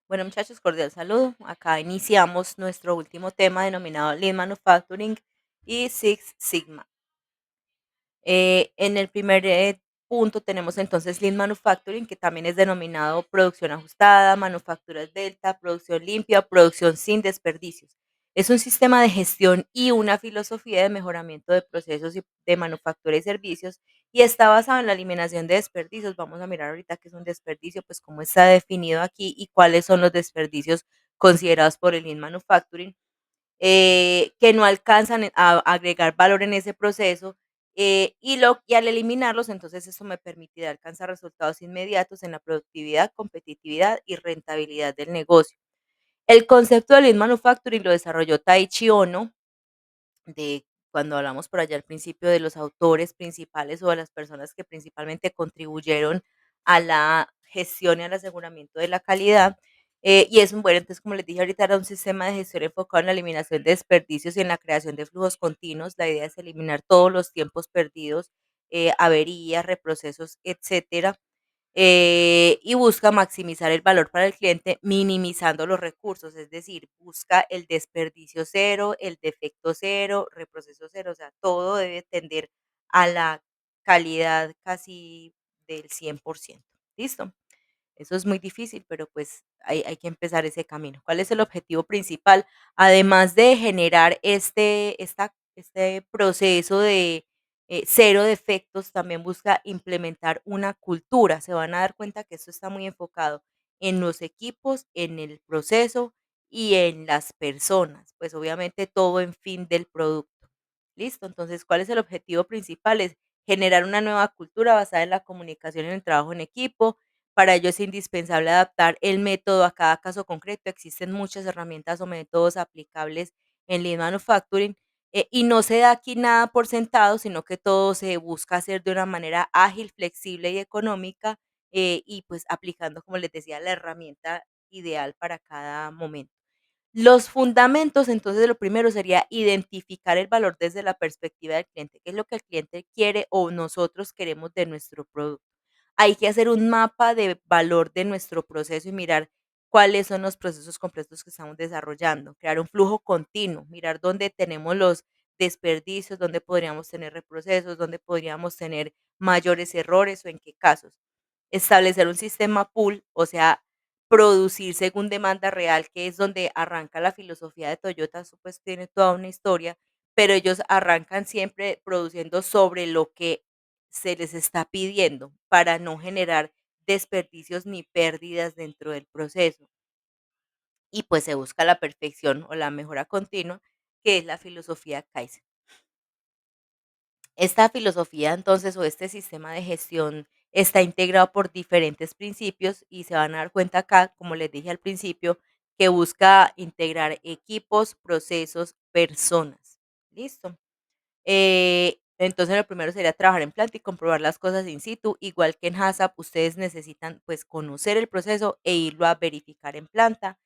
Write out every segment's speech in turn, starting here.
Bueno, muchachos, cordial saludo. Acá iniciamos nuestro último tema denominado Lean Manufacturing y Six Sigma. En el primer punto tenemos entonces Lean Manufacturing, que también es denominado producción ajustada, manufacturas delta, producción limpia, producción sin desperdicios. Es un sistema de gestión y una filosofía de mejoramiento de procesos y de manufactura y servicios y está basado en la eliminación de desperdicios. Vamos a mirar ahorita qué es un desperdicio, pues cómo está definido aquí y cuáles son los desperdicios considerados por el Lean Manufacturing que no alcanzan a agregar valor en ese proceso y al eliminarlos, entonces eso me permitirá alcanzar resultados inmediatos en la productividad, competitividad y rentabilidad del negocio. El concepto de Lean Manufacturing lo desarrolló Taichi Ono, de cuando hablamos por allá al principio de los autores principales o de las personas que principalmente contribuyeron a la gestión y al aseguramiento de la calidad. Y es un bueno, entonces como les dije ahorita, era un sistema de gestión enfocado en la eliminación de desperdicios y en la creación de flujos continuos. La idea es eliminar todos los tiempos perdidos, averías, reprocesos, etcétera, y busca maximizar el valor para el cliente minimizando los recursos, es decir, busca el desperdicio cero, el defecto cero, reproceso cero, o sea, todo debe tender a la calidad casi del 100%. ¿Listo? Eso es muy difícil, pero pues hay que empezar ese camino. ¿Cuál es el objetivo principal? Además de generar este proceso de cero defectos, también busca implementar una cultura. Se van a dar cuenta que esto está muy enfocado en los equipos, en el proceso y en las personas. Pues obviamente todo en fin del producto. ¿Listo? Entonces, ¿cuál es el objetivo principal? Es generar una nueva cultura basada en la comunicación y en el trabajo en equipo. Para ello es indispensable adaptar el método a cada caso concreto. Existen muchas herramientas o métodos aplicables en Lean Manufacturing y no se da aquí nada por sentado, sino que todo se busca hacer de una manera ágil, flexible y económica y pues aplicando, como les decía, la herramienta ideal para cada momento. Los fundamentos, entonces, lo primero sería identificar el valor desde la perspectiva del cliente, qué es lo que el cliente quiere o nosotros queremos de nuestro producto. Hay que hacer un mapa de valor de nuestro proceso y mirar cuáles son los procesos completos que estamos desarrollando, crear un flujo continuo, mirar dónde tenemos los desperdicios, dónde podríamos tener reprocesos, dónde podríamos tener mayores errores o en qué casos. Establecer un sistema pool, o sea, producir según demanda real, que es donde arranca la filosofía de Toyota. Eso pues tiene toda una historia, pero ellos arrancan siempre produciendo sobre lo que se les está pidiendo para no generar desperdicios ni pérdidas dentro del proceso. Y pues se busca la perfección o la mejora continua, que es la filosofía Kaizen. Esta filosofía, entonces, o este sistema de gestión está integrado por diferentes principios y se van a dar cuenta acá, como les dije al principio, que busca integrar equipos, procesos, personas. ¿Listo? Entonces, lo primero sería trabajar en planta y comprobar las cosas in situ. Igual que en HACCP, ustedes necesitan pues conocer el proceso e irlo a verificar en planta.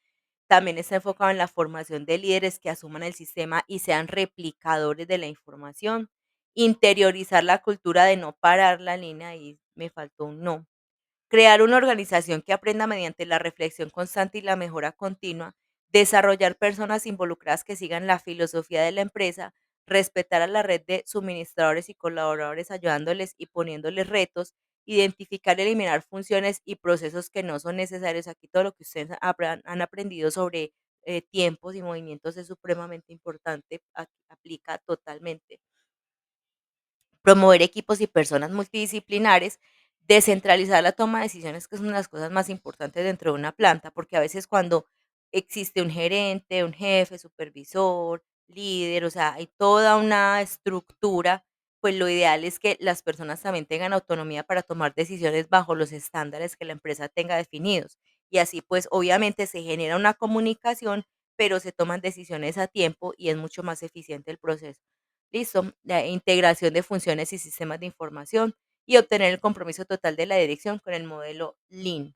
También está enfocado en la formación de líderes que asuman el sistema y sean replicadores de la información. Interiorizar la cultura de no parar la línea, y me faltó un no. Crear una organización que aprenda mediante la reflexión constante y la mejora continua. Desarrollar personas involucradas que sigan la filosofía de la empresa. Respetar a la red de suministradores y colaboradores ayudándoles y poniéndoles retos. Identificar y eliminar funciones y procesos que no son necesarios. Aquí todo lo que ustedes han aprendido sobre tiempos y movimientos es supremamente importante. Aplica totalmente. Promover equipos y personas multidisciplinares, descentralizar la toma de decisiones, que es una de las cosas más importantes dentro de una planta, porque a veces cuando existe un gerente, un jefe, supervisor, líder, o sea, hay toda una estructura, pues lo ideal es que las personas también tengan autonomía para tomar decisiones bajo los estándares que la empresa tenga definidos. Y así pues obviamente se genera una comunicación, pero se toman decisiones a tiempo y es mucho más eficiente el proceso. Listo, la integración de funciones y sistemas de información y obtener el compromiso total de la dirección con el modelo Lean.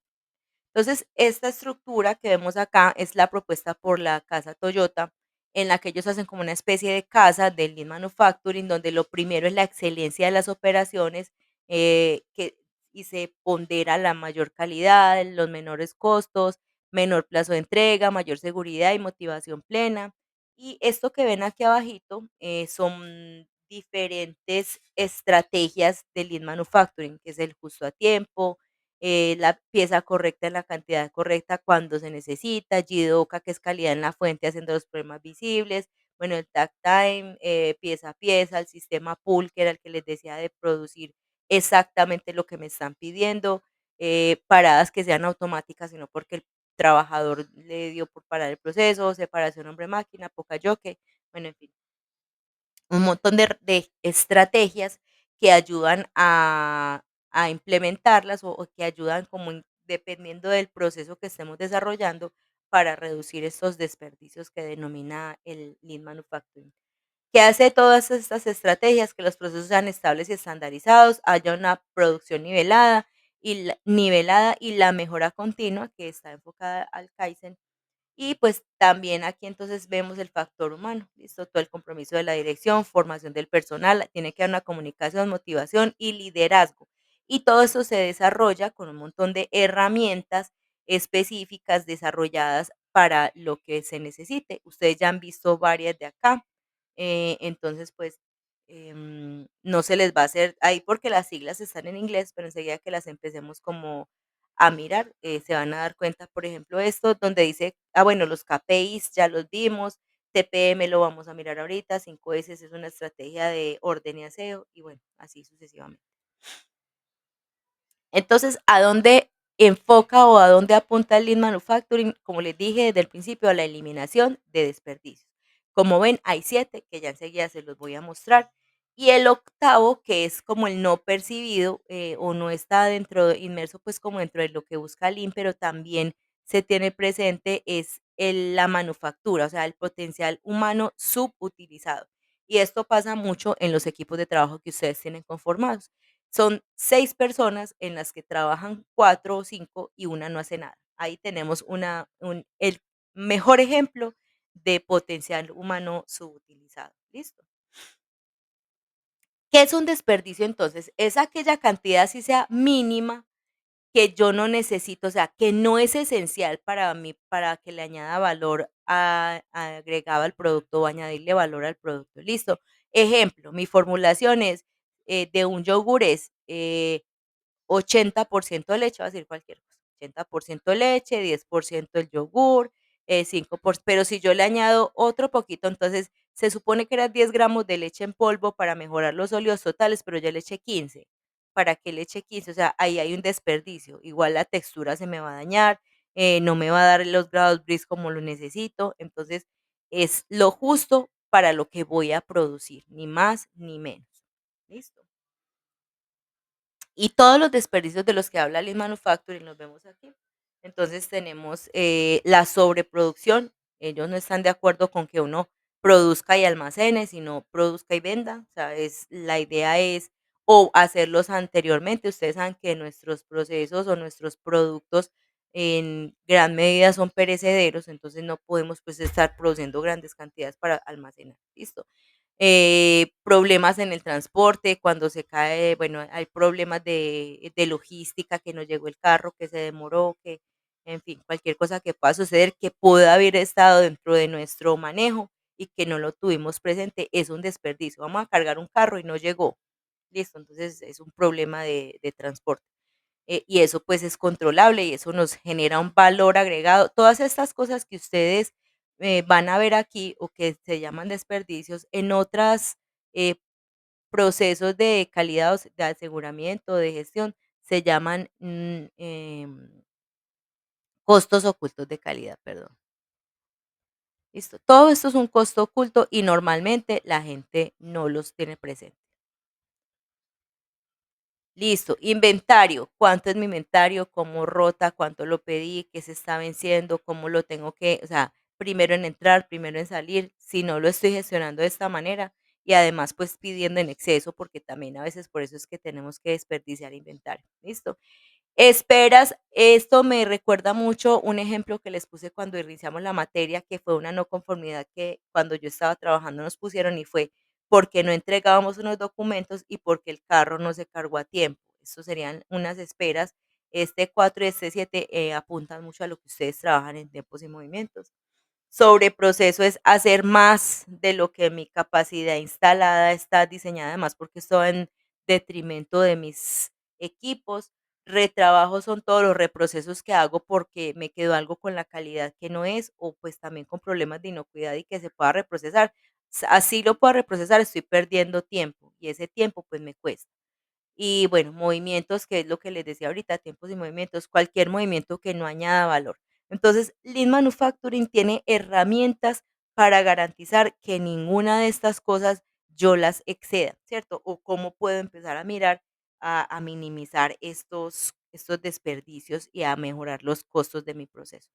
Entonces, esta estructura que vemos acá es la propuesta por la casa Toyota, en la que ellos hacen como una especie de casa del Lean Manufacturing, donde lo primero es la excelencia de las operaciones y se pondera la mayor calidad, los menores costos, menor plazo de entrega, mayor seguridad y motivación plena. Y esto que ven aquí abajito son diferentes estrategias de Lean Manufacturing, que es el justo a tiempo, la pieza correcta en la cantidad correcta cuando se necesita, Jidoka, que es calidad en la fuente haciendo los problemas visibles, bueno, el tag time, pieza a pieza, el sistema pool, que era el que les decía de producir exactamente lo que me están pidiendo, paradas que sean automáticas, sino porque el trabajador le dio por parar el proceso, separación hombre-máquina, poca yoke, bueno, en fin, un montón de estrategias que ayudan a implementarlas o que ayudan como dependiendo del proceso que estemos desarrollando para reducir estos desperdicios que denomina el Lean Manufacturing. ¿Qué hace todas estas estrategias? Que los procesos sean estables y estandarizados, haya una producción nivelada y la mejora continua que está enfocada al Kaizen. Y pues también aquí entonces vemos el factor humano, ¿listo? Todo el compromiso de la dirección, formación del personal, tiene que haber una comunicación, motivación y liderazgo. Y todo eso se desarrolla con un montón de herramientas específicas desarrolladas para lo que se necesite. Ustedes ya han visto varias de acá, entonces pues no se les va a hacer ahí porque las siglas están en inglés, pero enseguida que las empecemos como a mirar, se van a dar cuenta, por ejemplo, esto donde dice, bueno, los KPIs ya los vimos, TPM lo vamos a mirar ahorita, 5S es una estrategia de orden y aseo, y bueno, así sucesivamente. Entonces, ¿a dónde enfoca o a dónde apunta el Lean Manufacturing? Como les dije desde el principio, a la eliminación de desperdicios. Como ven, hay 7 que ya enseguida se los voy a mostrar. Y el octavo, que es como el no percibido o no está inmerso pues como dentro de lo que busca Lean, pero también se tiene presente, es la manufactura, o sea, el potencial humano subutilizado. Y esto pasa mucho en los equipos de trabajo que ustedes tienen conformados. Son 6 personas en las que trabajan 4 o 5 y una no hace nada. Ahí tenemos el mejor ejemplo de potencial humano subutilizado. ¿Listo? ¿Qué es un desperdicio entonces? Es aquella cantidad, si sea mínima, que yo no necesito, o sea, que no es esencial para mí, para que le añada valor agregado al producto o añadirle valor al producto. Listo. Ejemplo, mi formulación es de un yogur es 80% leche, va a decir cualquier cosa, 80% leche, 10% el yogur, 5%, pero si yo le añado otro poquito, entonces se supone que eran 10 gramos de leche en polvo para mejorar los óleos totales, pero ya le eché 15. ¿Para qué le eché 15? O sea, ahí hay un desperdicio. Igual la textura se me va a dañar, no me va a dar los grados bris como lo necesito. Entonces, es lo justo para lo que voy a producir, ni más ni menos. ¿Listo? Y todos los desperdicios de los que habla Lean Manufacturing los vemos aquí. Entonces tenemos la sobreproducción. Ellos no están de acuerdo con que uno produzca y almacene, sino produzca y venda. O sea, la idea es o hacerlos anteriormente. Ustedes saben que nuestros procesos o nuestros productos en gran medida son perecederos, entonces no podemos pues estar produciendo grandes cantidades para almacenar. ¿Listo? Problemas en el transporte, cuando se cae, bueno, hay problemas de logística, que no llegó el carro, que se demoró, que, en fin, cualquier cosa que pueda suceder, que pueda haber estado dentro de nuestro manejo y que no lo tuvimos presente, es un desperdicio. Vamos a cargar un carro y no llegó. Listo, entonces es un problema de transporte. Y eso pues es controlable y eso nos genera un valor agregado. Todas estas cosas que ustedes van a ver aquí o que se llaman desperdicios en otros procesos de calidad o de aseguramiento, de gestión, se llaman costos ocultos de calidad, perdón. Listo. Todo esto es un costo oculto y normalmente la gente no los tiene presente. Listo, inventario. ¿Cuánto es mi inventario? ¿Cómo rota? ¿Cuánto lo pedí? ¿Qué se está venciendo? ¿Cómo lo tengo que, o sea, primero en entrar, primero en salir? Si no lo estoy gestionando de esta manera y además pues pidiendo en exceso porque también a veces por eso es que tenemos que desperdiciar inventario. ¿Listo? Esperas, esto me recuerda mucho un ejemplo que les puse cuando iniciamos la materia, que fue una no conformidad que cuando yo estaba trabajando nos pusieron y fue porque no entregábamos unos documentos y porque el carro no se cargó a tiempo. Eso serían unas esperas Este 4 y este 7 apuntan mucho a lo que ustedes trabajan en tiempos y movimientos. Sobreproceso es hacer más de lo que mi capacidad instalada está diseñada, además porque esto en detrimento de mis equipos. Retrabajo son todos los reprocesos que hago porque me quedó algo con la calidad que no es o pues también con problemas de inocuidad y que se pueda reprocesar. Así lo puedo reprocesar, estoy perdiendo tiempo y ese tiempo pues me cuesta. Y bueno, movimientos, que es lo que les decía ahorita, tiempos y movimientos, cualquier movimiento que no añada valor. Entonces, Lean Manufacturing tiene herramientas para garantizar que ninguna de estas cosas yo las exceda, ¿cierto? O cómo puedo empezar a mirar a minimizar estos desperdicios y a mejorar los costos de mi proceso.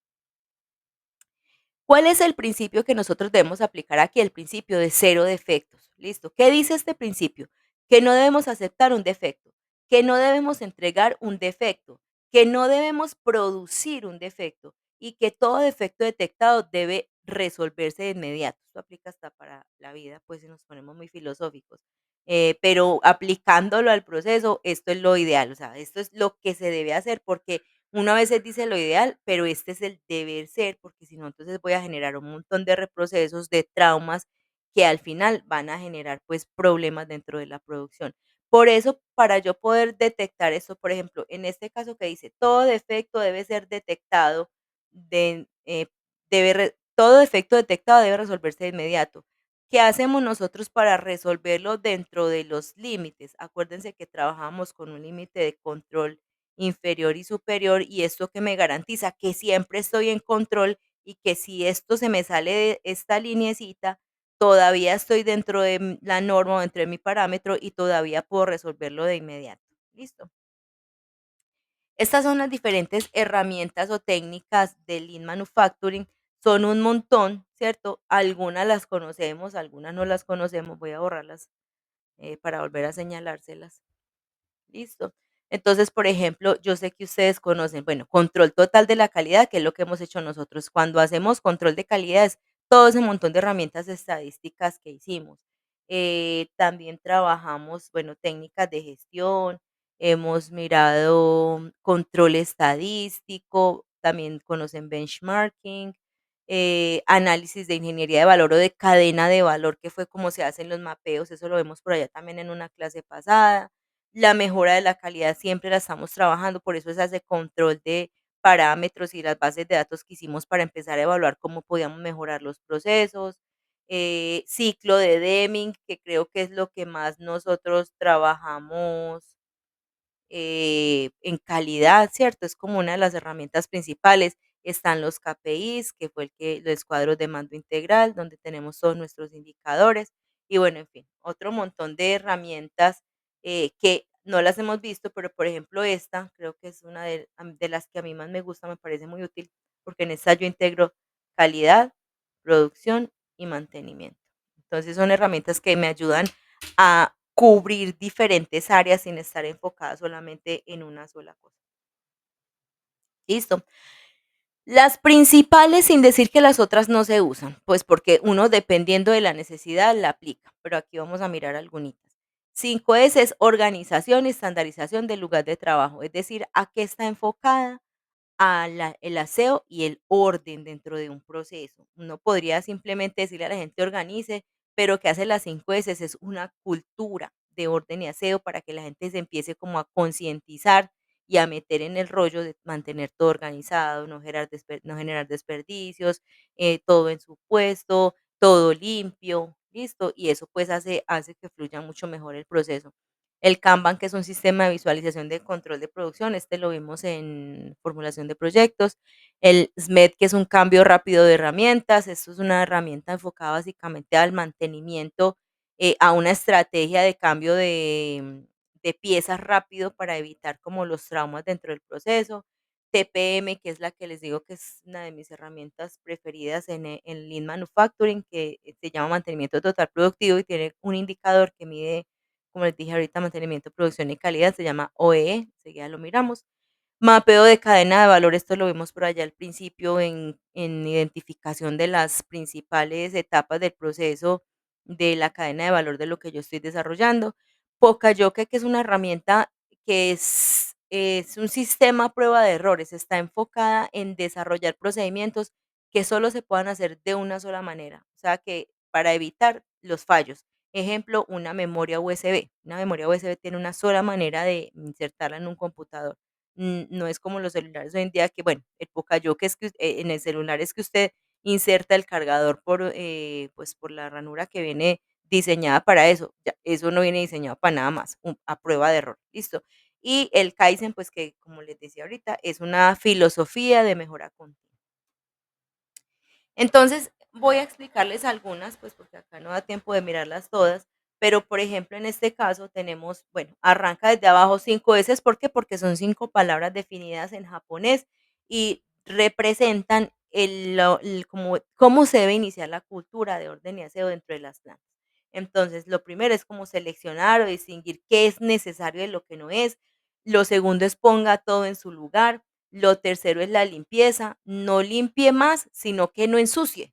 ¿Cuál es el principio que nosotros debemos aplicar aquí? El principio de cero defectos. ¿Listo? ¿Qué dice este principio? Que no debemos aceptar un defecto, que no debemos entregar un defecto, que no debemos producir un defecto y que todo defecto detectado debe resolverse de inmediato. Esto aplica hasta para la vida, pues si nos ponemos muy filosóficos. Pero aplicándolo al proceso, esto es lo ideal, o sea, esto es lo que se debe hacer porque uno a veces dice lo ideal, pero este es el deber ser, porque si no, entonces voy a generar un montón de reprocesos, de traumas que al final van a generar pues problemas dentro de la producción. Por eso, para yo poder detectar esto, por ejemplo, en este caso que dice, todo defecto debe ser detectado, todo defecto detectado debe resolverse de inmediato. ¿Qué hacemos nosotros para resolverlo dentro de los límites? Acuérdense que trabajamos con un límite de control inferior y superior, y esto que me garantiza que siempre estoy en control y que si esto se me sale de esta lineecita, todavía estoy dentro de la norma o dentro de mi parámetro y todavía puedo resolverlo de inmediato. ¿Listo? Estas son las diferentes herramientas o técnicas de Lean Manufacturing. Son un montón, ¿cierto? Algunas las conocemos, algunas no las conocemos. Voy a borrarlas para volver a señalárselas. Listo. Entonces, por ejemplo, yo sé que ustedes conocen, bueno, control total de la calidad, que es lo que hemos hecho nosotros. Cuando hacemos control de calidad, es todo ese montón de herramientas estadísticas que hicimos. También trabajamos, bueno, técnicas de gestión, hemos mirado control estadístico, también conocen benchmarking, análisis de ingeniería de valor o de cadena de valor, que fue como se hacen los mapeos, eso lo vemos por allá también en una clase pasada. La mejora de la calidad siempre la estamos trabajando, por eso es ese control de parámetros y las bases de datos que hicimos para empezar a evaluar cómo podíamos mejorar los procesos. Ciclo de Deming, que creo que es lo que más nosotros trabajamos en calidad, ¿cierto? Es como una de las herramientas principales. Están los KPIs, que fue los cuadros de mando integral, donde tenemos todos nuestros indicadores. Y bueno, en fin, otro montón de herramientas que no las hemos visto, pero por ejemplo esta, creo que es una de las que a mí más me gusta, me parece muy útil, porque en esta yo integro calidad, producción y mantenimiento. Entonces son herramientas que me ayudan a cubrir diferentes áreas sin estar enfocada solamente en una sola cosa. Listo. Las principales, sin decir que las otras no se usan, pues porque uno dependiendo de la necesidad la aplica, pero aquí vamos a mirar algunas. 5S es organización y estandarización del lugar de trabajo, es decir, a qué está enfocada el aseo y el orden dentro de un proceso. Uno podría simplemente decirle a la gente organice, pero que hace las 5 S es una cultura de orden y aseo para que la gente se empiece como a concientizar y a meter en el rollo de mantener todo organizado, no generar desperdicios, todo en su puesto, todo limpio, listo, y eso pues hace que fluya mucho mejor el proceso. El Kanban, que es un sistema de visualización de control de producción, este lo vimos en formulación de proyectos. El SMED, que es un cambio rápido de herramientas, esto es una herramienta enfocada básicamente al mantenimiento, a una estrategia de cambio de piezas rápido para evitar como los traumas dentro del proceso. TPM, que es la que les digo que es una de mis herramientas preferidas en Lean Manufacturing, que se llama mantenimiento total productivo y tiene un indicador que mide, como les dije ahorita, mantenimiento, producción y calidad, se llama OEE, enseguida lo miramos. Mapeo de cadena de valor, esto lo vimos por allá al principio en identificación de las principales etapas del proceso de la cadena de valor de lo que yo estoy desarrollando. Pocayoke, que es una herramienta que es Es un sistema a prueba de errores, está enfocada en desarrollar procedimientos que solo se puedan hacer de una sola manera, o sea, que para evitar los fallos. Ejemplo, una memoria USB. Una memoria USB tiene una sola manera de insertarla en un computador. No es como los celulares hoy en día que, bueno, el que es que en el celular es que usted inserta el cargador pues por la ranura que viene diseñada para eso. Ya, eso no viene diseñado para nada más, a prueba de error. Listo. Y el Kaizen, pues que como les decía ahorita, es una filosofía de mejora continua. Entonces, voy a explicarles algunas, pues porque acá no da tiempo de mirarlas todas, pero por ejemplo, en este caso tenemos, bueno, arranca desde abajo 5 veces, ¿por qué? Porque son 5 palabras definidas en japonés y representan cómo se debe iniciar la cultura de orden y aseo dentro de las plantas. Entonces, lo primero es como seleccionar o distinguir qué es necesario de lo que no es. Lo segundo es ponga todo en su lugar. Lo tercero es la limpieza, no limpie más, sino que no ensucie.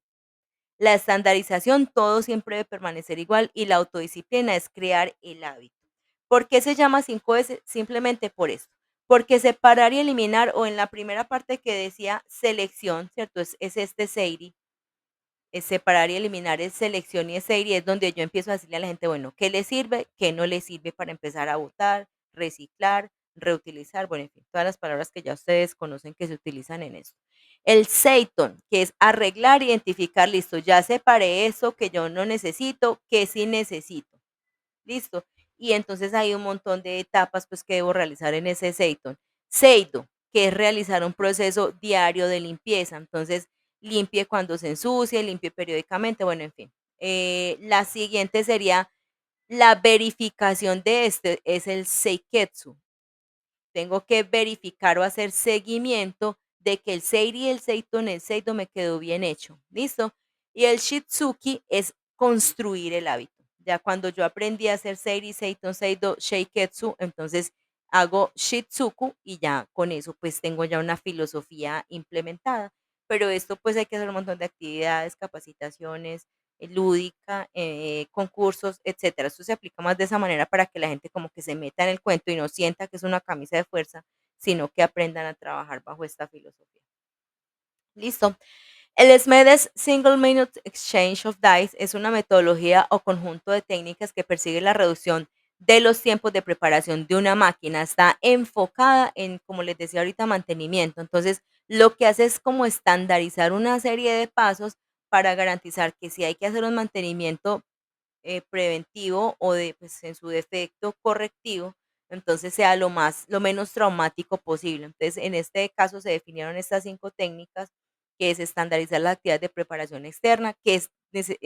La estandarización, todo siempre debe permanecer igual y la autodisciplina es crear el hábito. ¿Por qué se llama 5S? Simplemente por esto. Porque separar y eliminar, o en la primera parte que decía selección, ¿cierto? Es este Seiri, es separar y eliminar, es selección y es serie, es donde yo empiezo a decirle a la gente, bueno, ¿qué le sirve? ¿Qué no le sirve para empezar a botar, reciclar, reutilizar? Bueno, en fin, todas las palabras que ya ustedes conocen que se utilizan en eso. El Seiton, que es arreglar, identificar, listo, ya separé eso que yo no necesito, que sí necesito. Listo. Y entonces hay un montón de etapas pues que debo realizar en ese Seiton. Seido, que es realizar un proceso diario de limpieza. Entonces, limpie cuando se ensucie, limpie periódicamente, bueno, en fin. La siguiente sería la verificación de este, es el Seiketsu. Tengo que verificar o hacer seguimiento de que el Seiri y el Seito en el Seido me quedó bien hecho. ¿Listo? Y el Shitsuki es construir el hábito. Ya cuando yo aprendí a hacer Seiri, Seito, Seido, Sheiketsu, entonces hago Shitsuku y ya con eso pues tengo ya una filosofía implementada. Pero esto pues hay que hacer un montón de actividades, capacitaciones, lúdica, concursos, etcétera. Esto se aplica más de esa manera para que la gente como que se meta en el cuento y no sienta que es una camisa de fuerza, sino que aprendan a trabajar bajo esta filosofía. Listo. El SMEDES Single Minute Exchange of Dice es una metodología o conjunto de técnicas que persigue la reducción de los tiempos de preparación de una máquina. Está enfocada en, como les decía ahorita, mantenimiento. Entonces, lo que hace es como estandarizar una serie de pasos para garantizar que si hay que hacer un mantenimiento preventivo o de, pues, en su defecto correctivo, entonces sea lo menos traumático posible. Entonces, en este caso se definieron estas 5 técnicas, que es estandarizar las actividades de preparación externa, que es,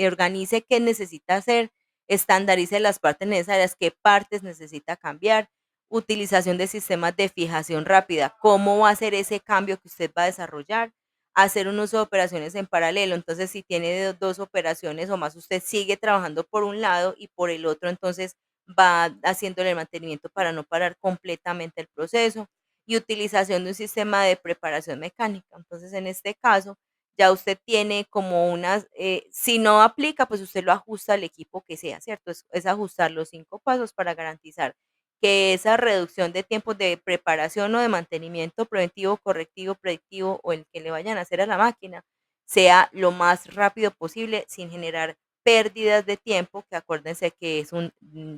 organice qué necesita hacer, estandarice las partes necesarias, qué partes necesita cambiar, utilización de sistemas de fijación rápida, cómo va a ser ese cambio que usted va a desarrollar, hacer un uso de operaciones en paralelo. Entonces, si tiene dos operaciones o más, usted sigue trabajando por un lado y por el otro, entonces va haciéndole el mantenimiento para no parar completamente el proceso y utilización de un sistema de preparación mecánica. Entonces, en este caso, ya usted tiene como unas, si no aplica, pues usted lo ajusta al equipo que sea, ¿cierto? Es ajustar los 5 pasos para garantizar que esa reducción de tiempos de preparación o de mantenimiento preventivo, correctivo, predictivo o el que le vayan a hacer a la máquina sea lo más rápido posible sin generar pérdidas de tiempo, que acuérdense que es un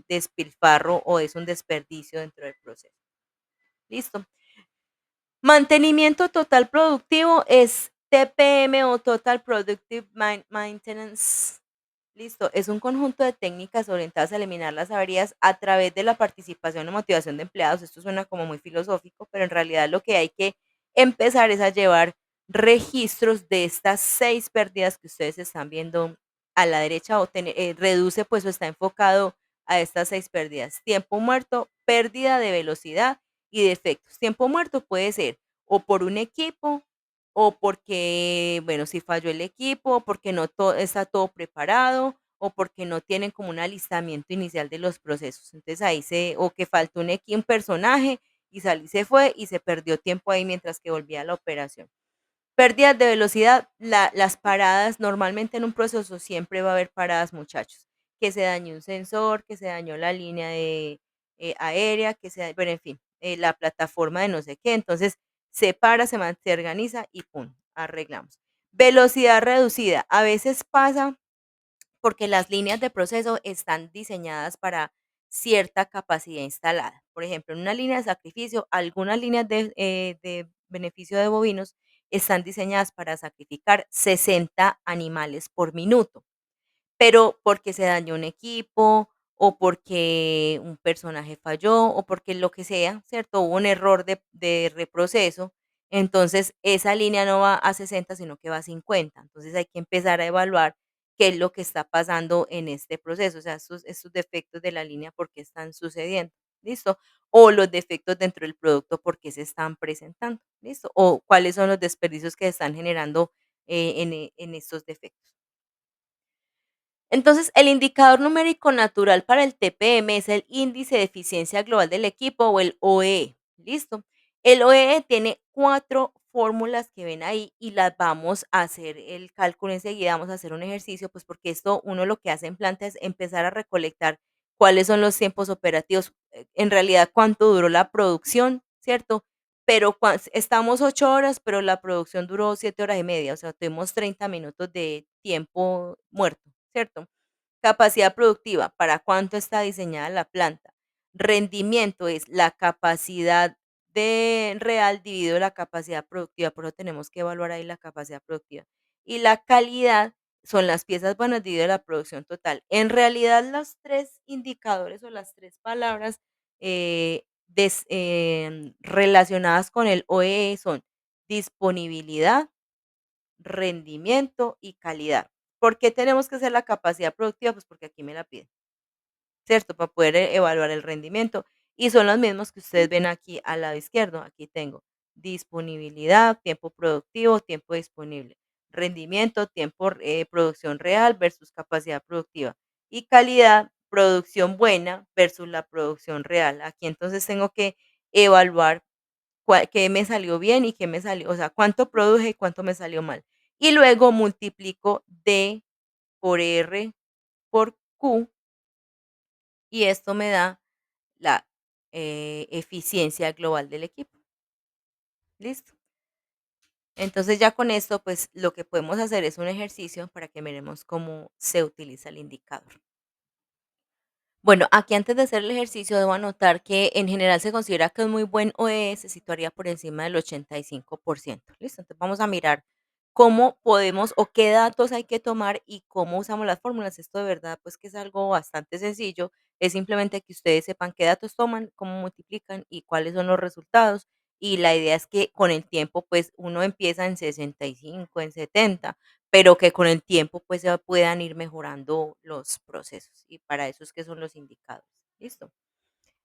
despilfarro o es un desperdicio dentro del proceso. Listo. Mantenimiento total productivo es TPM o Total Productive Maintenance. Listo, es un conjunto de técnicas orientadas a eliminar las averías a través de la participación y motivación de empleados. Esto suena como muy filosófico, pero en realidad lo que hay que empezar es a llevar registros de estas 6 pérdidas que ustedes están viendo a la derecha, o reduce pues o está enfocado a estas 6 pérdidas. Tiempo muerto, pérdida de velocidad y defectos. Tiempo muerto puede ser o por un equipo, o porque, bueno, si falló el equipo, porque no está todo preparado, o porque no tienen como un alistamiento inicial de los procesos. Entonces ahí o que faltó un personaje y salí se fue y se perdió tiempo ahí mientras que volvía a la operación. Pérdidas de velocidad, las paradas, normalmente en un proceso siempre va a haber paradas, muchachos. Que se dañó un sensor, que se dañó la línea de, aérea, bueno, en fin, la plataforma de no sé qué. Entonces, se para, se organiza y pum, arreglamos. Velocidad reducida. A veces pasa porque las líneas de proceso están diseñadas para cierta capacidad instalada. Por ejemplo, en una línea de sacrificio, algunas líneas de beneficio de bovinos están diseñadas para sacrificar 60 animales por minuto, pero porque se dañó un equipo, o porque un personaje falló, o porque lo que sea, ¿cierto? Hubo un error de reproceso, entonces esa línea no va a 60, sino que va a 50. Entonces hay que empezar a evaluar qué es lo que está pasando en este proceso, o sea, estos defectos de la línea, por qué están sucediendo, ¿listo? O los defectos dentro del producto, por qué se están presentando, ¿listo? O cuáles son los desperdicios que se están generando en estos defectos. Entonces, el indicador numérico natural para el TPM es el índice de eficiencia global del equipo o el OEE. ¿Listo? El OEE tiene 4 fórmulas que ven ahí y las vamos a hacer el cálculo enseguida, vamos a hacer un ejercicio, pues porque esto uno lo que hace en planta es empezar a recolectar cuáles son los tiempos operativos, en realidad cuánto duró la producción, ¿cierto? Pero estamos 8 horas, pero la producción duró 7 horas y media, o sea, tuvimos 30 minutos de tiempo muerto, ¿cierto? Capacidad productiva, ¿para cuánto está diseñada la planta? Rendimiento es la capacidad de real dividido la capacidad productiva, por eso tenemos que evaluar ahí la capacidad productiva. Y la calidad son las piezas buenas dividido la producción total. En realidad, los tres indicadores o las tres palabras relacionadas con el OEE son disponibilidad, rendimiento y calidad. ¿Por qué tenemos que hacer la capacidad productiva? Pues porque aquí me la piden, ¿cierto? Para poder evaluar el rendimiento. Y son los mismos que ustedes ven aquí al lado izquierdo. Aquí tengo disponibilidad, tiempo productivo, tiempo disponible. Rendimiento, tiempo, producción real versus capacidad productiva. Y calidad, producción buena versus la producción real. Aquí entonces tengo que evaluar qué me salió bien y qué me salió, o sea, cuánto produje y cuánto me salió mal. Y luego multiplico D por R por Q y esto me da la eficiencia global del equipo. ¿Listo? Entonces ya con esto, pues lo que podemos hacer es un ejercicio para que miremos cómo se utiliza el indicador. Bueno, aquí antes de hacer el ejercicio debo anotar que en general se considera que es muy buen OE, se situaría por encima del 85%. ¿Listo? Entonces vamos a mirar cómo podemos o qué datos hay que tomar y cómo usamos las fórmulas. Esto de verdad, pues que es algo bastante sencillo. Es simplemente que ustedes sepan qué datos toman, cómo multiplican y cuáles son los resultados. Y la idea es que con el tiempo, pues uno empieza en 65, en 70, pero que con el tiempo, pues, se puedan ir mejorando los procesos, y para eso es que son los indicadores, ¿listo?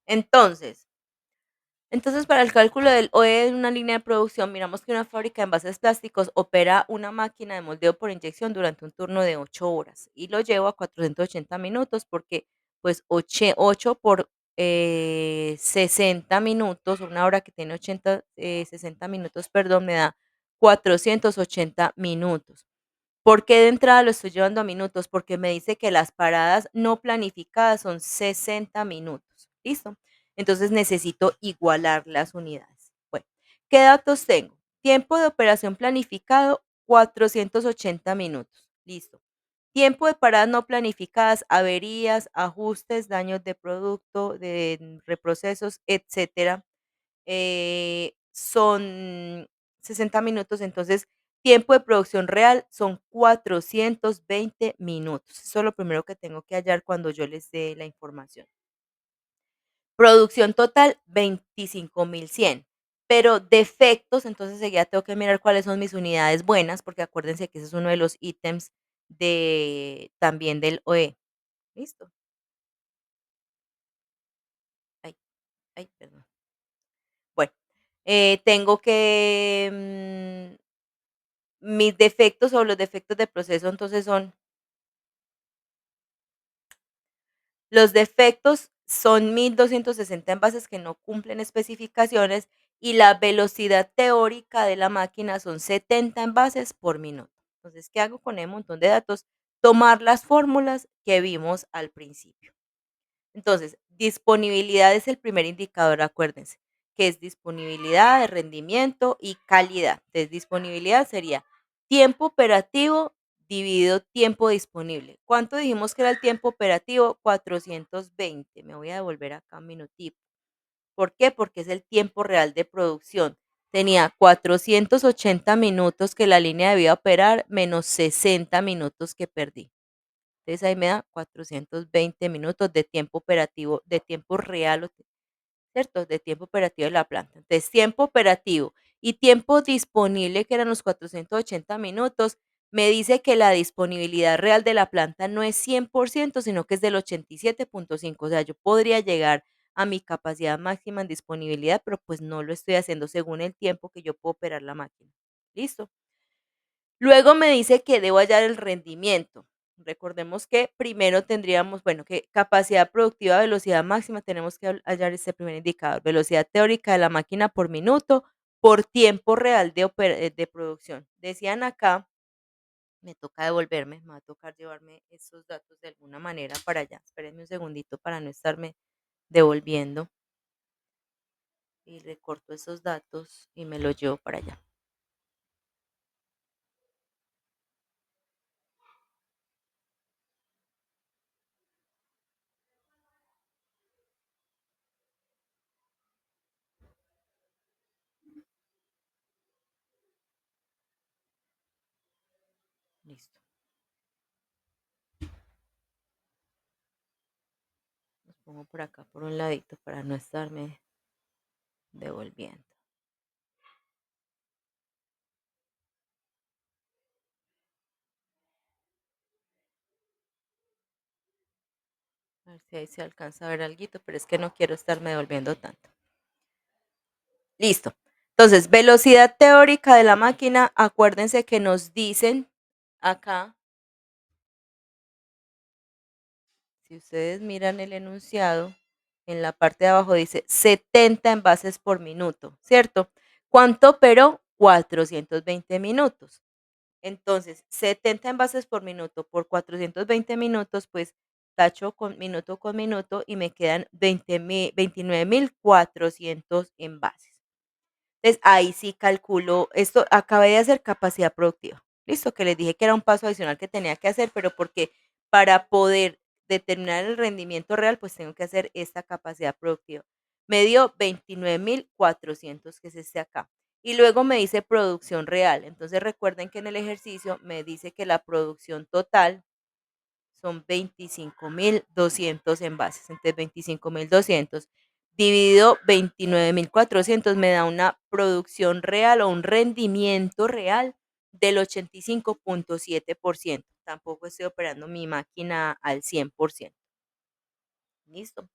Entonces para el cálculo del OE en una línea de producción, miramos que una fábrica de envases plásticos opera una máquina de moldeo por inyección durante un turno de 8 horas, y lo llevo a 480 minutos porque, pues, 8 por, 60 minutos, una hora que tiene 60 minutos, perdón, me da 480 minutos. ¿Por qué de entrada lo estoy llevando a minutos? Porque me dice que las paradas no planificadas son 60 minutos. ¿Listo? Entonces necesito igualar las unidades. Bueno, ¿qué datos tengo? Tiempo de operación planificado, 480 minutos. Listo. Tiempo de paradas no planificadas, averías, ajustes, daños de producto, de reprocesos, etcétera, son 60 minutos, entonces tiempo de producción real son 420 minutos. Eso es lo primero que tengo que hallar cuando yo les dé la información. Producción total 25.100, pero defectos, entonces ya tengo que mirar cuáles son mis unidades buenas, porque acuérdense que ese es uno de los ítems también del OE. ¿Listo? Ay, ay, perdón. Bueno, tengo que mis defectos o los defectos de proceso, entonces son los defectos son 1.260 envases que no cumplen especificaciones y la velocidad teórica de la máquina son 70 envases por minuto. Entonces, ¿qué hago con ese montón de datos? Tomar las fórmulas que vimos al principio. Entonces, disponibilidad es el primer indicador, acuérdense. que es disponibilidad, rendimiento y calidad. Entonces, disponibilidad sería tiempo operativo dividido tiempo disponible. ¿Cuánto dijimos que era el tiempo operativo? 420. Me voy a devolver acá un minutito. ¿Por qué? Porque es el tiempo real de producción. Tenía 480 minutos que la línea debía operar menos 60 minutos que perdí. Entonces ahí me da 420 minutos de tiempo operativo, de tiempo real, ¿cierto? De tiempo operativo de la planta. Entonces, tiempo operativo y tiempo disponible, que eran los 480 minutos, me dice que la disponibilidad real de la planta no es 100%, sino que es del 87,5. O sea, yo podría llegar a mi capacidad máxima en disponibilidad, pero pues no lo estoy haciendo según el tiempo que yo puedo operar la máquina. ¿Listo? Luego me dice que debo hallar el rendimiento. Recordemos que primero tendríamos, bueno, que capacidad productiva, velocidad máxima, tenemos que hallar este primer indicador, velocidad teórica de la máquina por minuto, por tiempo real de producción. Decían acá, me toca devolverme, me va a tocar llevarme esos datos de alguna manera para allá. Espérenme un segundito para no estarme devolviendo y recorto esos datos y me los llevo para allá. Listo. Los pongo por acá por un ladito para no estarme devolviendo. A ver si ahí se alcanza a ver alguito, pero es que no quiero estarme devolviendo tanto. Listo. Entonces, velocidad teórica de la máquina, acuérdense que nos dicen acá, si ustedes miran el enunciado, en la parte de abajo dice 70 envases por minuto, ¿cierto? ¿Cuánto operó? 420 minutos. Entonces, 70 envases por minuto por 420 minutos, pues tacho con minuto y me quedan 29.400 envases. Entonces, ahí sí calculo, esto acabé de hacer capacidad productiva. Listo, que les dije que era un paso adicional que tenía que hacer, pero porque para poder determinar el rendimiento real, pues tengo que hacer esta capacidad productiva. Me dio 29.400, que es este acá. Y luego me dice producción real. Entonces recuerden que en el ejercicio me dice que la producción total son 25.200 envases. Entonces 25.200 dividido 29.400 me da una producción real o un rendimiento real del 85,7%. Tampoco estoy operando mi máquina al 100%. ¿Listo?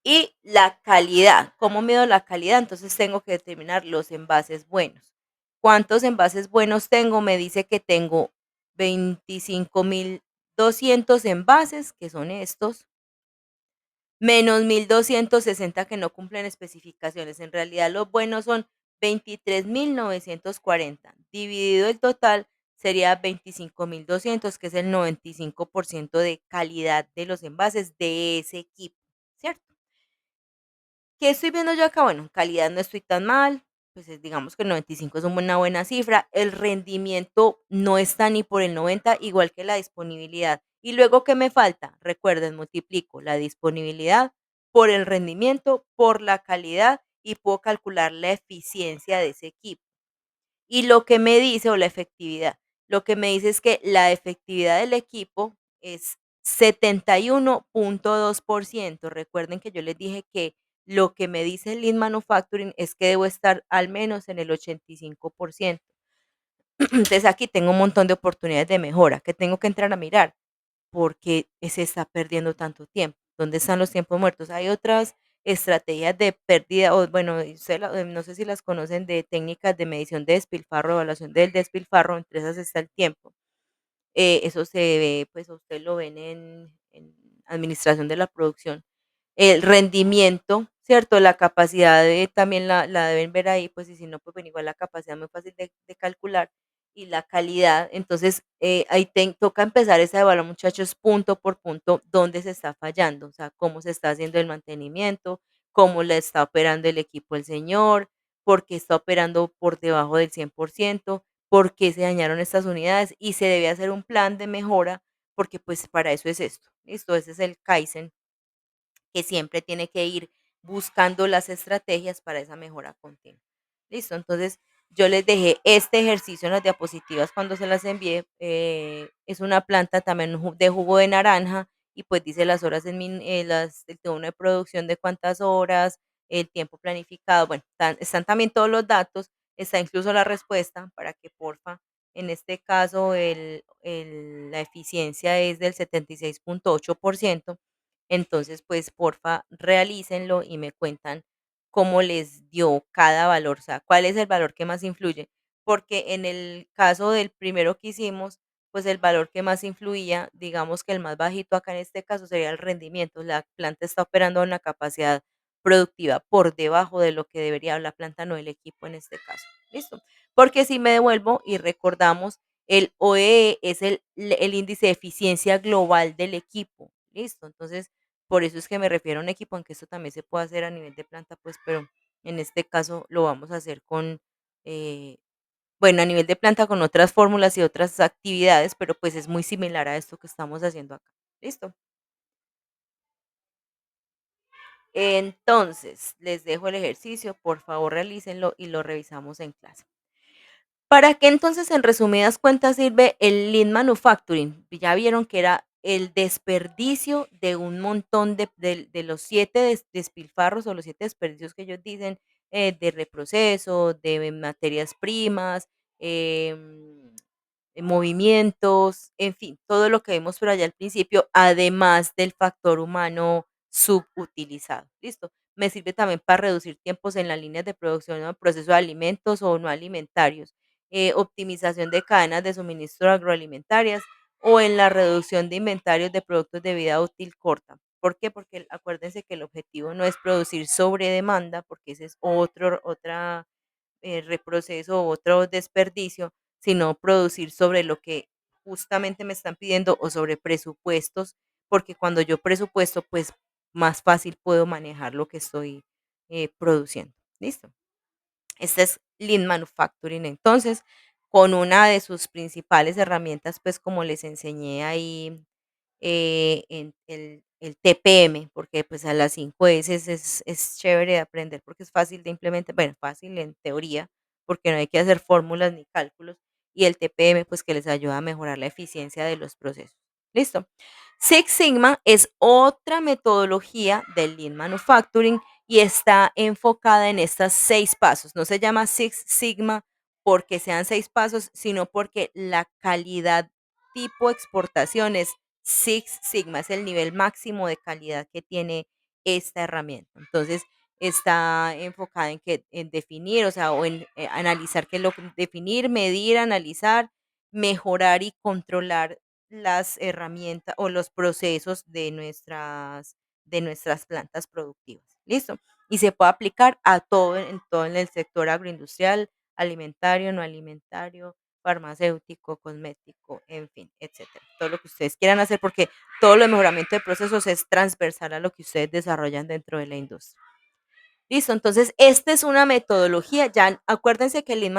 Y la calidad, ¿cómo mido la calidad? Entonces tengo que determinar los envases buenos. ¿Cuántos envases buenos tengo? Me dice que tengo 25.200 envases, que son estos, menos 1.260 que no cumplen especificaciones. En realidad los buenos son 23.940. Dividido el total sería 25.200, que es el 95% de calidad de los envases de ese equipo, ¿cierto? ¿Qué estoy viendo yo acá? Bueno, en calidad no estoy tan mal, pues digamos que el 95 es una buena cifra, el rendimiento no está ni por el 90, igual que la disponibilidad. Y luego, ¿qué me falta? Recuerden, multiplico la disponibilidad por el rendimiento, por la calidad y puedo calcular la eficiencia de ese equipo. Y lo que me dice, o la efectividad, lo que me dice es que la efectividad del equipo es 71,2%. Recuerden que yo les dije que lo que me dice el Lean Manufacturing es que debo estar al menos en el 85%. Entonces aquí tengo un montón de oportunidades de mejora que tengo que entrar a mirar porque se está perdiendo tanto tiempo. ¿Dónde están los tiempos muertos? Hay otras estrategias de pérdida, o bueno, no sé si las conocen, de técnicas de medición de despilfarro, evaluación del despilfarro, entre esas está el tiempo. Eso se ve, pues usted lo ven en administración de la producción. El rendimiento, ¿cierto? La capacidad también la deben ver ahí, pues y si no, pues bueno, igual la capacidad es muy fácil de calcular y la calidad. Entonces, ahí toca empezar esa evaluar, muchachos, punto por punto, dónde se está fallando, o sea, cómo se está haciendo el mantenimiento, cómo la está operando el equipo el señor, por qué está operando por debajo del 100%, por qué se dañaron estas unidades y se debe hacer un plan de mejora porque pues para eso es esto, ¿listo? Ese es el Kaizen que siempre tiene que ir buscando las estrategias para esa mejora continua. Listo, entonces yo les dejé este ejercicio en las diapositivas cuando se las envié. Es una planta también de jugo de naranja y pues dice las horas el turno de producción de cuántas horas, el tiempo planificado. Bueno, están también todos los datos, está incluso la respuesta para que porfa, en este caso la eficiencia es del 76,8%. Entonces, pues, porfa, realícenlo y me cuentan cómo les dio cada valor, o sea, cuál es el valor que más influye. Porque en el caso del primero que hicimos, pues el valor que más influía, digamos que el más bajito acá en este caso sería el rendimiento. La planta está operando a una capacidad productiva por debajo de lo que debería la planta, no el equipo en este caso. ¿Listo? Porque si me devuelvo y recordamos, el OEE es el índice de eficiencia global del equipo. ¿Listo? Entonces, por eso es que me refiero a un equipo, aunque esto también se puede hacer a nivel de planta, pues, pero en este caso lo vamos a hacer eh, bueno, a nivel de planta con otras fórmulas y otras actividades, pero pues es muy similar a esto que estamos haciendo acá. ¿Listo? Entonces, les dejo el ejercicio, por favor realícenlo y lo revisamos en clase. ¿Para qué entonces, en resumidas cuentas, sirve el Lean Manufacturing? Ya vieron que era el desperdicio de un montón de los 7 despilfarros o los 7 desperdicios que ellos dicen, de reproceso, de materias primas, em, movimientos, en fin, todo lo que vimos por allá al principio, además del factor humano subutilizado. ¿Listo? Me sirve también para reducir tiempos en las líneas de producción o proceso de alimentos o no alimentarios, optimización de cadenas de suministro agroalimentarias o en la reducción de inventarios de productos de vida útil corta. ¿Por qué? Porque acuérdense que el objetivo no es producir sobre demanda, porque ese es otra reproceso o otro desperdicio, sino producir sobre lo que justamente me están pidiendo o sobre presupuestos, porque cuando yo presupuesto, pues más fácil puedo manejar lo que estoy produciendo. ¿Listo? Este es Lean Manufacturing, entonces, con una de sus principales herramientas, pues como les enseñé ahí en el TPM, porque pues a las 5 S es chévere de aprender porque es fácil de implementar, bueno, fácil en teoría, porque no hay que hacer fórmulas ni cálculos, y el TPM pues que les ayuda a mejorar la eficiencia de los procesos. ¿Listo? Six Sigma es otra metodología del Lean Manufacturing y está enfocada en estas 6 pasos. No se llama Six Sigma porque sean 6 pasos, sino porque la calidad tipo exportación es Six Sigma, es el nivel máximo de calidad que tiene esta herramienta. Entonces, está enfocada en definir, o sea, o en analizar qué es lo que definir, medir, analizar, mejorar y controlar las herramientas o los procesos de nuestras plantas productivas. ¿Listo? Y se puede aplicar a todo en el sector agroindustrial, alimentario, no alimentario, farmacéutico, cosmético, en fin, etcétera. Todo lo que ustedes quieran hacer, porque todo lo de mejoramiento de procesos es transversal a lo que ustedes desarrollan dentro de la industria. Listo, entonces esta es una metodología, ya acuérdense que el Lean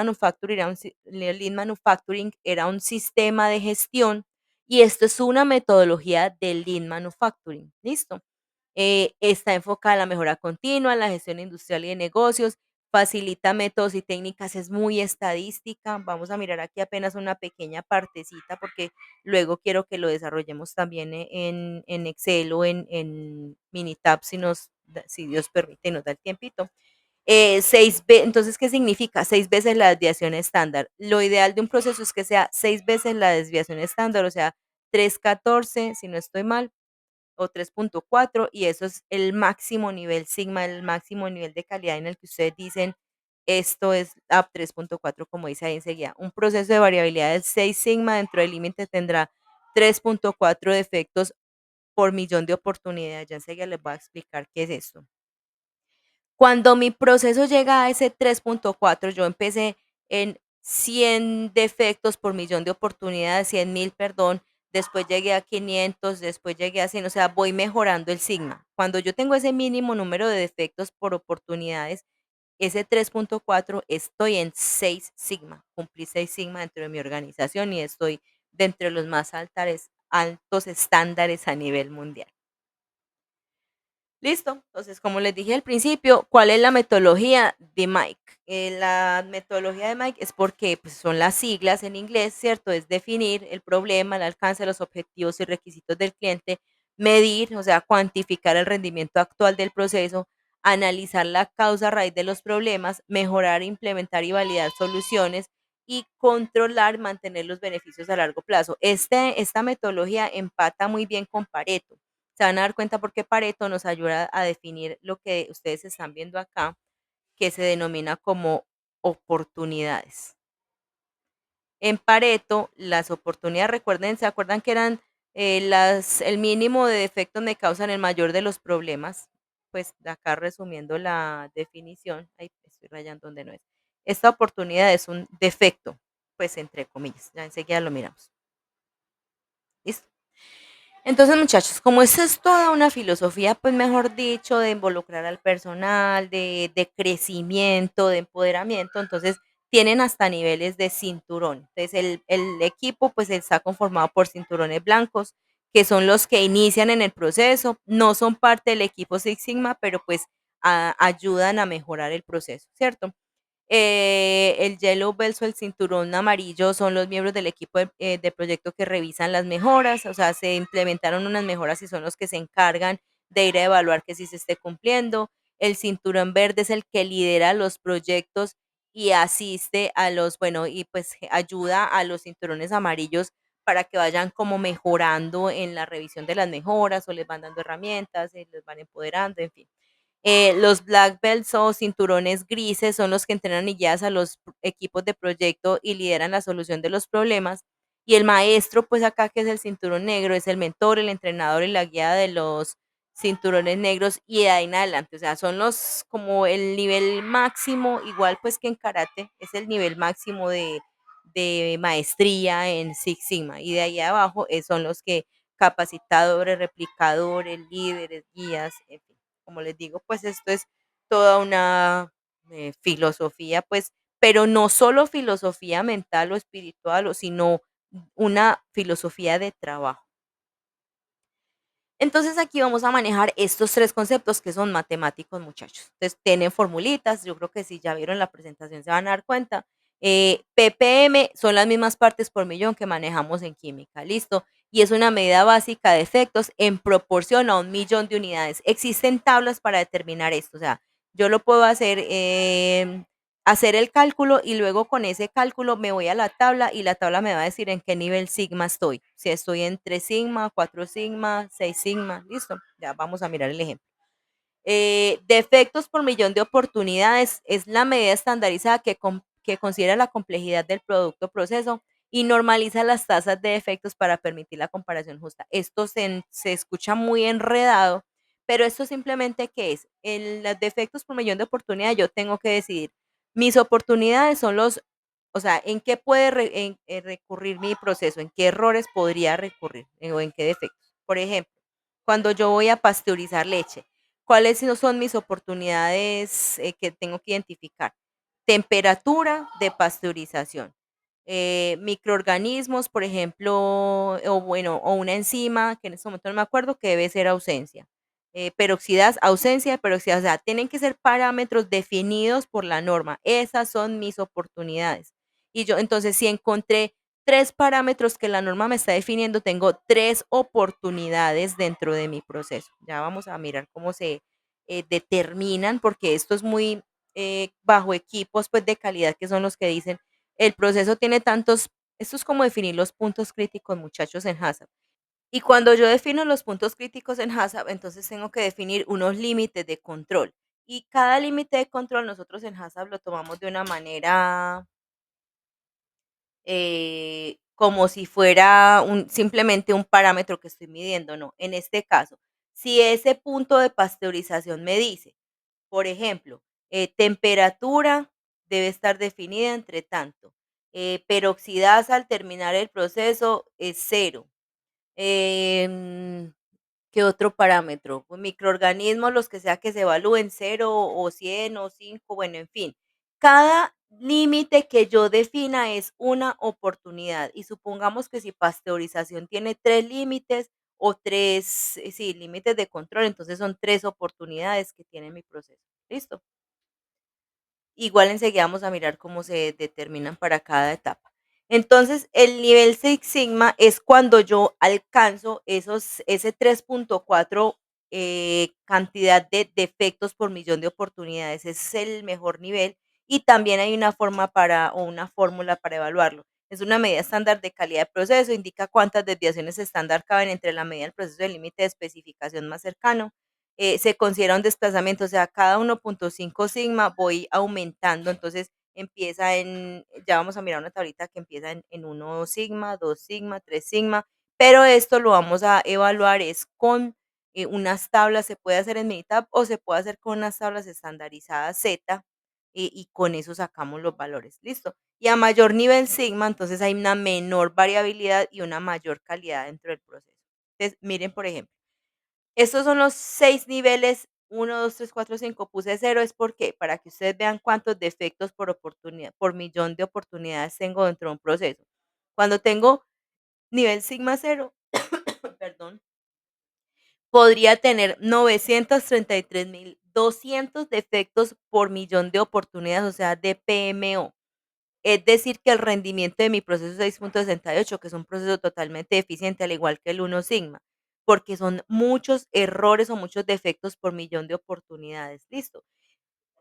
Manufacturing era un sistema de gestión y esto es una metodología del Lean Manufacturing, ¿listo? Está enfocada en la mejora continua, en la gestión industrial y de negocios, facilita métodos y técnicas, es muy estadística. Vamos a mirar aquí apenas una pequeña partecita porque luego quiero que lo desarrollemos también en Excel o en Minitab si Dios permite y nos da el tiempito. Entonces, ¿qué significa? 6 veces la desviación estándar. Lo ideal de un proceso es que sea 6 veces la desviación estándar, o sea, 3,14, si no estoy mal, o 3,4 y eso es el máximo nivel sigma, el máximo nivel de calidad en el que ustedes dicen esto es a 3,4 como dice ahí enseguida. Un proceso de variabilidad de 6 sigma dentro del límite tendrá 3,4 defectos por millón de oportunidades. Ya enseguida les voy a explicar qué es esto. Cuando mi proceso llega a ese 3,4, yo empecé en 100 defectos por millón de oportunidades, 100,000, perdón, después llegué a 500, después llegué a 100, o sea, voy mejorando el sigma. Cuando yo tengo ese mínimo número de defectos por oportunidades, ese 3.4, estoy en 6 sigma, cumplí 6 sigma dentro de mi organización y estoy dentro de los más altos estándares a nivel mundial. Listo. Entonces, como les dije al principio, ¿cuál es la metodología de Mike? La metodología de Mike es porque pues, son las siglas en inglés, ¿cierto? Es definir el problema, el alcance, los objetivos y requisitos del cliente, medir, o sea, cuantificar el rendimiento actual del proceso, analizar la causa raíz de los problemas, mejorar, implementar y validar soluciones y controlar, mantener los beneficios a largo plazo. Esta metodología empata muy bien con Pareto. Se van a dar cuenta porque Pareto nos ayuda a definir lo que ustedes están viendo acá, que se denomina como oportunidades. En Pareto, las oportunidades, recuerden, ¿se acuerdan que eran el mínimo de defectos me causan el mayor de los problemas? Pues acá resumiendo la definición, ahí estoy rayando donde no es. Esta oportunidad es un defecto, pues entre comillas, ya enseguida lo miramos. ¿Listo? Entonces, muchachos, como esa es toda una filosofía, pues mejor dicho, de involucrar al personal, de crecimiento, de empoderamiento, entonces tienen hasta niveles de cinturón. Entonces, el equipo pues está conformado por cinturones blancos, que son los que inician en el proceso, no son parte del equipo Six Sigma, pero pues ayudan a mejorar el proceso, ¿cierto? El Yellow Bells o el cinturón amarillo son los miembros del equipo de proyecto que revisan las mejoras, o sea, se implementaron unas mejoras y son los que se encargan de ir a evaluar que sí se esté cumpliendo. El cinturón verde es el que lidera los proyectos y asiste a los, bueno, y pues ayuda a los cinturones amarillos para que vayan como mejorando en la revisión de las mejoras o les van dando herramientas, les van empoderando, en fin. Los black belts o cinturones grises son los que entrenan y guías a los equipos de proyecto y lideran la solución de los problemas. Y el maestro, pues acá que es el cinturón negro, es el mentor, el entrenador y la guía de los cinturones negros y de ahí en adelante. O sea, son los como el nivel máximo, igual pues que en karate, es el nivel máximo de maestría en Six Sigma. Y de ahí abajo son los que capacitadores, replicadores, líderes, guías, en fin. Como les digo, pues esto es toda una filosofía, pues, pero no solo filosofía mental o espiritual, sino una filosofía de trabajo. Entonces aquí vamos a manejar estos tres conceptos que son matemáticos, muchachos. Entonces tienen formulitas, yo creo que si ya vieron la presentación se van a dar cuenta. ppm son las mismas partes por millón que manejamos en química, listo. Y es una medida básica de efectos en proporción a 1 millón de unidades. Existen tablas para determinar esto, o sea, yo lo puedo hacer el cálculo y luego con ese cálculo me voy a la tabla y la tabla me va a decir en qué nivel sigma estoy. Si estoy en 3 sigma, 4 sigma, 6 sigma, listo. Ya vamos a mirar el ejemplo. Defectos por millón de oportunidades es la medida estandarizada que considera la complejidad del producto o proceso y normaliza las tasas de defectos para permitir la comparación justa. Esto se escucha muy enredado, pero esto simplemente ¿qué es? En los defectos por millón de oportunidades yo tengo que decidir. Mis oportunidades son o sea, ¿en qué puede recurrir mi proceso? ¿En qué errores podría recurrir? ¿O en qué defectos? Por ejemplo, cuando yo voy a pasteurizar leche, ¿cuáles no son mis oportunidades que tengo que identificar? Temperatura de pasteurización. Microorganismos, por ejemplo, o bueno, o una enzima, que en este momento no me acuerdo, que debe ser ausencia. Peroxidas, ausencia de peroxidas, o sea, tienen que ser parámetros definidos por la norma. Esas son mis oportunidades. Y yo, entonces, si encontré tres parámetros que la norma me está definiendo, tengo tres oportunidades dentro de mi proceso. Ya vamos a mirar cómo se determinan, porque esto es muy bajo equipos pues, de calidad que son los que dicen, el proceso tiene tantos, esto es como definir los puntos críticos, muchachos, en HACCP. Y cuando yo defino los puntos críticos en HACCP, entonces tengo que definir unos límites de control. Y cada límite de control nosotros en HACCP lo tomamos de una manera como si fuera simplemente un parámetro que estoy midiendo, no. En este caso, si ese punto de pasteurización me dice, por ejemplo, temperatura debe estar definida entre tanto, peroxidasa al terminar el proceso es cero, Em, ¿Qué otro parámetro? Pues, microorganismos, los que sea que se evalúen, 0 o 100 o 5, bueno, en fin. Cada límite que yo defina es una oportunidad y supongamos que si pasteurización tiene 3 límites o sí, límites de control, entonces son 3 oportunidades que tiene mi proceso. ¿Listo? Igual enseguida vamos a mirar cómo se determinan para cada etapa. Entonces, el nivel Six Sigma es cuando yo alcanzo ese 3.4 cantidad de defectos por millón de oportunidades. Ese es el mejor nivel y también hay una forma o una fórmula para evaluarlo. Es una medida estándar de calidad de proceso, indica cuántas desviaciones estándar caben entre la medida del proceso y el límite de especificación más cercano. Se considera un desplazamiento, o sea, cada 1.5 sigma voy aumentando, entonces empieza ya vamos a mirar una tablita que empieza en 1 sigma, 2 sigma, 3 sigma, pero esto lo vamos a evaluar es con unas tablas, se puede hacer en Minitab o se puede hacer con unas tablas estandarizadas Z y con eso sacamos los valores, listo. Y a mayor nivel sigma, entonces hay una menor variabilidad y una mayor calidad dentro del proceso. Entonces, miren, por ejemplo, estos son los 6 niveles, 1, 2, 3, 4, 5. Puse 0 es porque para que ustedes vean cuántos defectos por oportunidad, por millón de oportunidades tengo dentro de un proceso. Cuando tengo nivel sigma 0, perdón, podría tener 933.200 defectos por millón de oportunidades, o sea, de PMO. Es decir, que el rendimiento de mi proceso 6.68, que es un proceso totalmente eficiente, al igual que el 1 sigma, porque son muchos errores o muchos defectos por millón de oportunidades. Listo.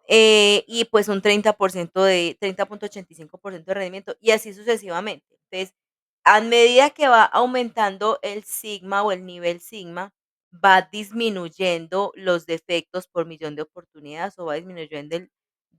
Y pues un 30.85% de rendimiento y así sucesivamente. Entonces, a medida que va aumentando el sigma o el nivel sigma, va disminuyendo los defectos por millón de oportunidades o va disminuyendo el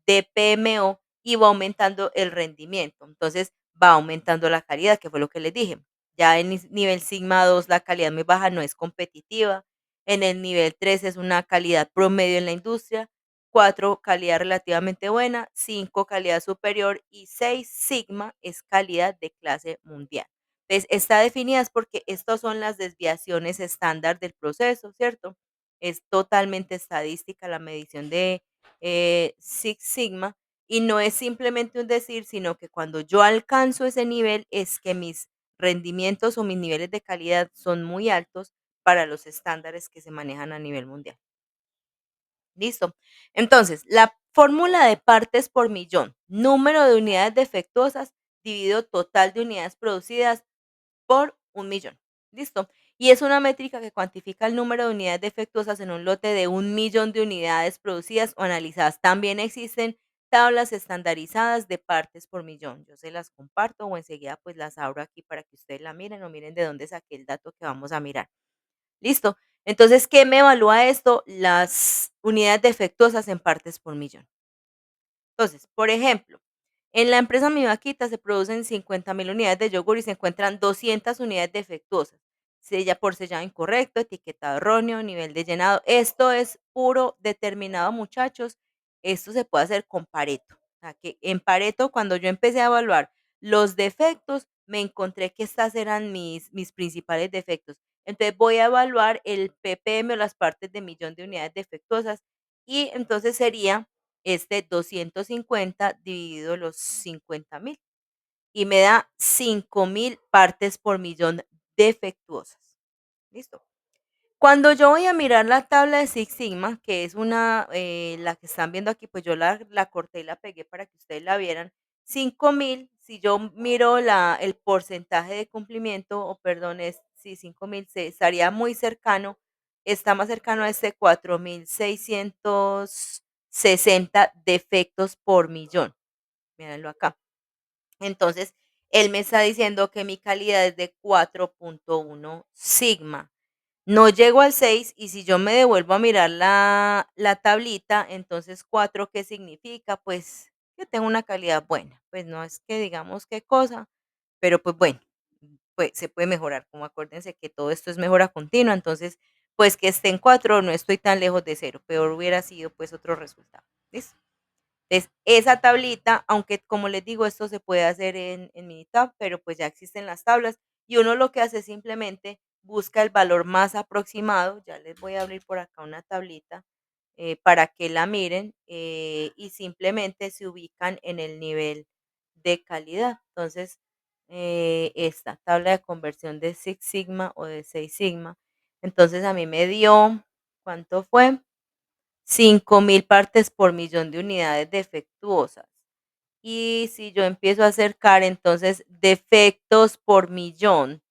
DPMO y va aumentando el rendimiento. Entonces, va aumentando la calidad, que fue lo que les dije. Ya en nivel sigma 2 la calidad muy baja no es competitiva. En el nivel 3 es una calidad promedio en la industria. 4 calidad relativamente buena, 5 calidad superior y 6 sigma es calidad de clase mundial. Entonces, está definida es porque estas son las desviaciones estándar del proceso, ¿cierto? Es totalmente estadística la medición de Six Sigma y no es simplemente un decir, sino que cuando yo alcanzo ese nivel es que mis rendimientos o mis niveles de calidad son muy altos para los estándares que se manejan a nivel mundial. Listo. Entonces, la fórmula de partes por millón, número de unidades defectuosas dividido total de unidades producidas por 1.000.000. Listo. Y es una métrica que cuantifica el número de unidades defectuosas en un lote de 1.000.000 de unidades producidas o analizadas. También existen tablas estandarizadas de partes por millón. Yo se las comparto o enseguida pues las abro aquí para que ustedes la miren o miren de dónde saqué el dato que vamos a mirar. Listo. Entonces, ¿qué me evalúa esto? Las unidades defectuosas en partes por millón. Entonces, por ejemplo, en la empresa Mi Vaquita se producen 50.000 unidades de yogur y se encuentran 200 unidades defectuosas. Sella por sellado incorrecto, etiquetado erróneo, nivel de llenado. Esto es puro determinado, muchachos. Esto se puede hacer con Pareto. O sea, que en Pareto, cuando yo empecé a evaluar los defectos, me encontré que estas eran mis principales defectos. Entonces voy a evaluar el ppm o las partes de millón de unidades defectuosas y entonces sería 250 dividido los 50.000 y me da 5.000 partes por millón defectuosas. ¿Listo? Cuando yo voy a mirar la tabla de Six Sigma, que es la que están viendo aquí, pues yo la corté y la pegué para que ustedes la vieran. 5.000, si yo miro el porcentaje de cumplimiento, o perdón, si 5.000 estaría muy cercano, está más cercano a 4.660 defectos por millón. Mírenlo acá. Entonces, él me está diciendo que mi calidad es de 4.1 sigma. No llego al 6 y si yo me devuelvo a mirar la tablita, entonces 4, ¿qué significa? Pues que tengo una calidad buena. Pues no es que digamos qué cosa, pero pues bueno, pues se puede mejorar. Como acuérdense que todo esto es mejora continua, entonces pues que esté en 4 no estoy tan lejos de 0. Peor hubiera sido pues otro resultado. ¿Listo? Entonces, esa tablita, aunque como les digo, esto se puede hacer en Minitab, pero pues ya existen las tablas y uno lo que hace es simplemente busca el valor más aproximado. Ya les voy a abrir por acá una tablita para que la miren y simplemente se ubican en el nivel de calidad. Entonces, esta tabla de conversión de Six Sigma o de 6 Sigma. Entonces a mí me dio, ¿cuánto fue? 5.000 partes por millón de unidades defectuosas. Y si yo empiezo a acercar, entonces defectos por millón,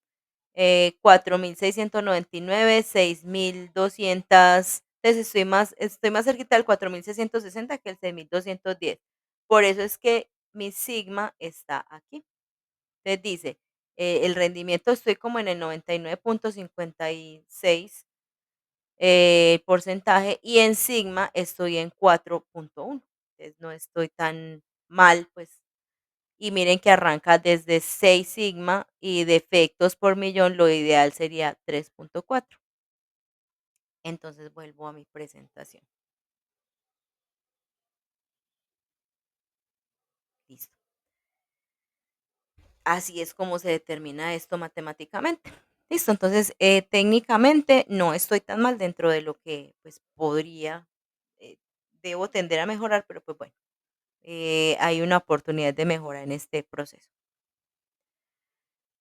4.699, 6.200. Entonces estoy más cerquita del 4.660 que el 6.210. Por eso es que mi sigma está aquí. Entonces dice, el rendimiento estoy como en el 99.56 porcentaje y en sigma estoy en 4.1. Entonces no estoy tan mal, pues. Y miren que arranca desde 6 sigma y defectos por millón, lo ideal sería 3.4. Entonces vuelvo a mi presentación. Listo. Así es como se determina esto matemáticamente. Listo, entonces técnicamente no estoy tan mal dentro de lo que pues podría, eh, debo tender a mejorar, pero pues bueno, hay una oportunidad de mejora en este proceso.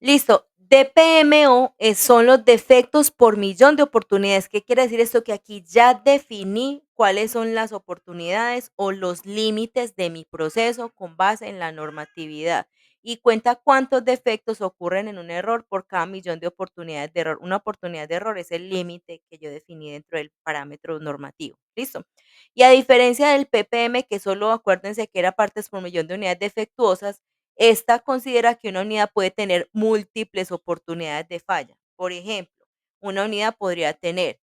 Listo. DPMO son los defectos por millón de oportunidades. ¿Qué quiere decir esto? Que aquí ya definí cuáles son las oportunidades o los límites de mi proceso con base en la normatividad. Y cuenta cuántos defectos ocurren en un error por cada millón de oportunidades de error. Una oportunidad de error es el límite que yo definí dentro del parámetro normativo. ¿Listo? Y a diferencia del PPM, que solo acuérdense que era partes por millón de unidades defectuosas, esta considera que una unidad puede tener múltiples oportunidades de falla. Por ejemplo, una unidad podría tener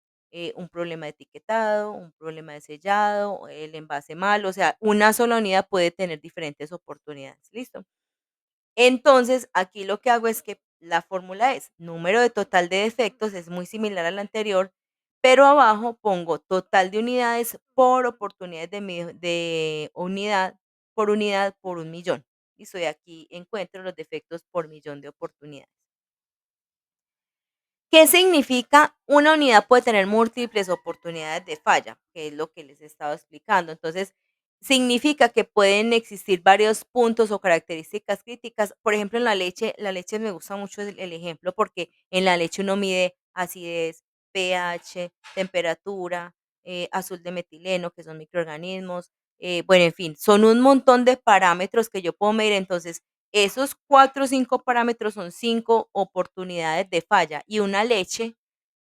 un problema de etiquetado, un problema de sellado, el envase mal, o sea, una sola unidad puede tener diferentes oportunidades. ¿Listo? Entonces, aquí lo que hago es que la fórmula es número de total de defectos, es muy similar a la anterior, pero abajo pongo total de unidades por oportunidades de unidad por un millón. Y soy aquí encuentro los defectos por millón de oportunidades. ¿Qué significa? Una unidad puede tener múltiples oportunidades de falla, que es lo que les estaba explicando. Entonces, significa que pueden existir varios puntos o características críticas. Por ejemplo, en la leche me gusta mucho el ejemplo porque en la leche uno mide acidez, pH, temperatura, azul de metileno, que son microorganismos. Bueno, en fin, son un montón de parámetros que yo puedo medir. Entonces, esos 4 o 5 parámetros son 5 oportunidades de falla, y una leche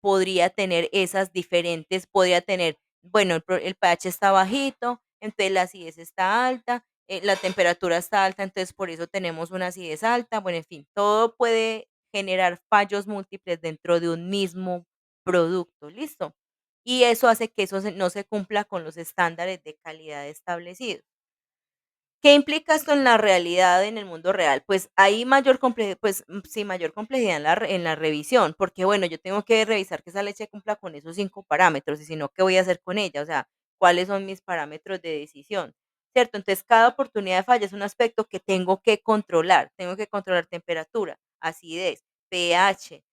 podría tener esas diferentes, podría tener, bueno, el pH está bajito, entonces la acidez está alta, la temperatura está alta, entonces por eso tenemos una acidez alta, bueno, en fin, todo puede generar fallos múltiples dentro de un mismo producto, ¿listo? Y eso hace que no se cumpla con los estándares de calidad establecidos. ¿Qué implica esto en la realidad, en el mundo real? Pues hay mayor complejidad, pues sí, mayor complejidad en la revisión, porque bueno, yo tengo que revisar que esa leche cumpla con esos 5 parámetros, y si no, ¿qué voy a hacer con ella? O sea, ¿cuáles son mis parámetros de decisión? ¿Cierto? Entonces, cada oportunidad de falla es un aspecto que tengo que controlar. Tengo que controlar temperatura, acidez, pH,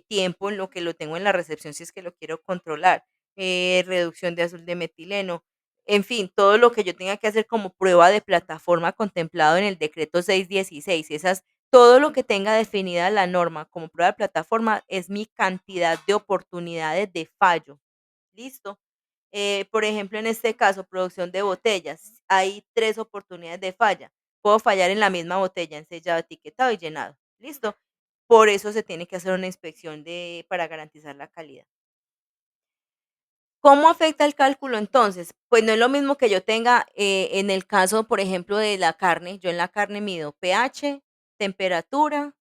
tiempo en lo que lo tengo en la recepción si es que lo quiero controlar, reducción de azul de metileno, en fin, todo lo que yo tenga que hacer como prueba de plataforma contemplado en el decreto 616, todo lo que tenga definida la norma como prueba de plataforma es mi cantidad de oportunidades de fallo. ¿Listo? Por ejemplo, en este caso, producción de botellas, hay 3 oportunidades de falla. Puedo fallar en la misma botella, en sellado, etiquetado y llenado. ¿Listo? Por eso se tiene que hacer una inspección para garantizar la calidad. ¿Cómo afecta el cálculo entonces? Pues no es lo mismo que yo tenga, en el caso, por ejemplo, de la carne, yo en la carne mido pH, temperatura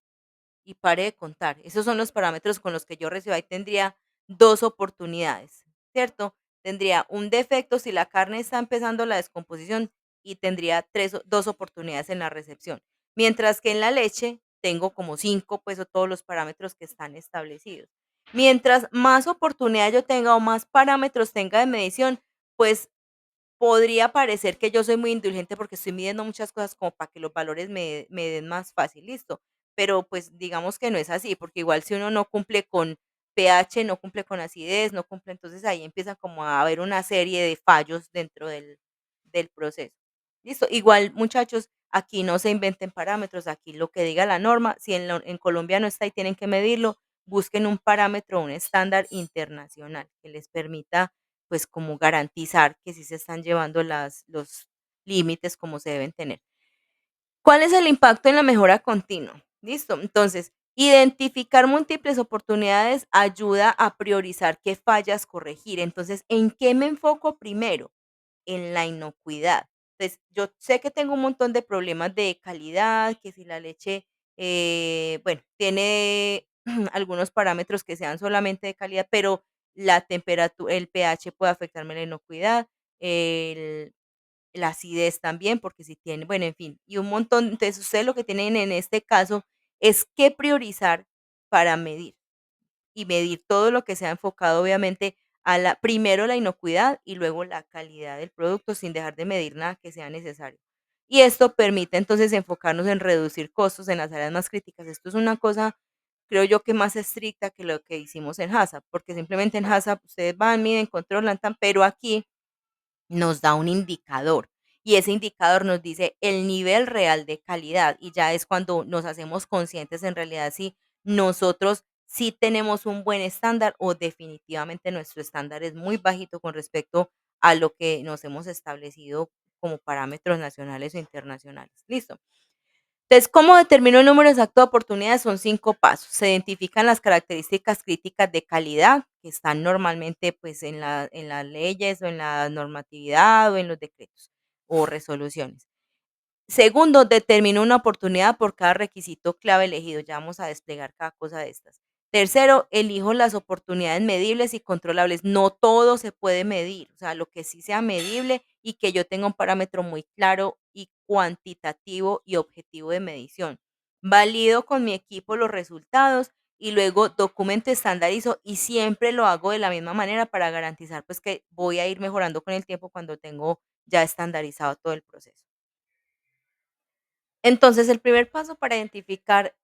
y pare de contar. Esos son los parámetros con los que yo recibo. Ahí tendría 2 oportunidades, ¿cierto? Tendría un defecto si la carne está empezando la descomposición y tendría 2 oportunidades en la recepción. Mientras que en la leche tengo como 5, pues, o todos los parámetros que están establecidos. Mientras más oportunidad yo tenga o más parámetros tenga de medición, pues podría parecer que yo soy muy indulgente porque estoy midiendo muchas cosas como para que los valores me den más fácil, listo. pero pues digamos que no es así, porque igual si uno no cumple con pH, no cumple con acidez, no cumple, entonces ahí empieza como a haber una serie de fallos dentro del proceso. Listo. Igual, muchachos, aquí no se inventen parámetros, aquí lo que diga la norma, si en Colombia no está y tienen que medirlo, busquen un parámetro, un estándar internacional que les permita, pues, como garantizar que sí se están llevando los límites como se deben tener. ¿Cuál es el impacto en la mejora continua? Listo. Entonces, identificar múltiples oportunidades ayuda a priorizar qué fallas corregir. Entonces, ¿en qué me enfoco primero? En la inocuidad. Entonces, yo sé que tengo un montón de problemas de calidad, que si la leche, bueno, tiene algunos parámetros que sean solamente de calidad, pero la temperatura, el pH puede afectarme la inocuidad, el la acidez también, porque si tiene, bueno, en fin, y un montón. Entonces, ustedes lo que tienen en este caso es que priorizar para medir y medir todo lo que sea enfocado, obviamente, a la primero la inocuidad y luego la calidad del producto, sin dejar de medir nada que sea necesario. Y esto permite entonces enfocarnos en reducir costos en las áreas más críticas. Esto es una cosa, creo yo, que más estricta que lo que hicimos en HACCP, porque simplemente en HACCP ustedes van, miden, controlan, tan, pero aquí nos da un indicador y ese indicador nos dice el nivel real de calidad y ya es cuando nos hacemos conscientes en realidad si nosotros sí tenemos un buen estándar o definitivamente nuestro estándar es muy bajito con respecto a lo que nos hemos establecido como parámetros nacionales o internacionales. Listo. Entonces, ¿cómo determino el número exacto de oportunidades? Son 5 pasos. Se identifican las características críticas de calidad que están normalmente, pues, en las leyes o en la normatividad o en los decretos o resoluciones. Segundo, determino una oportunidad por cada requisito clave elegido. Ya vamos a desplegar cada cosa de estas. Tercero, elijo las oportunidades medibles y controlables. No todo se puede medir, o sea, lo que sí sea medible y que yo tenga un parámetro muy claro y cuantitativo y objetivo de medición. Valido con mi equipo los resultados y luego documento, estandarizo y siempre lo hago de la misma manera para garantizar pues que voy a ir mejorando con el tiempo cuando tengo ya estandarizado todo el proceso. Entonces, el primer paso para identificar,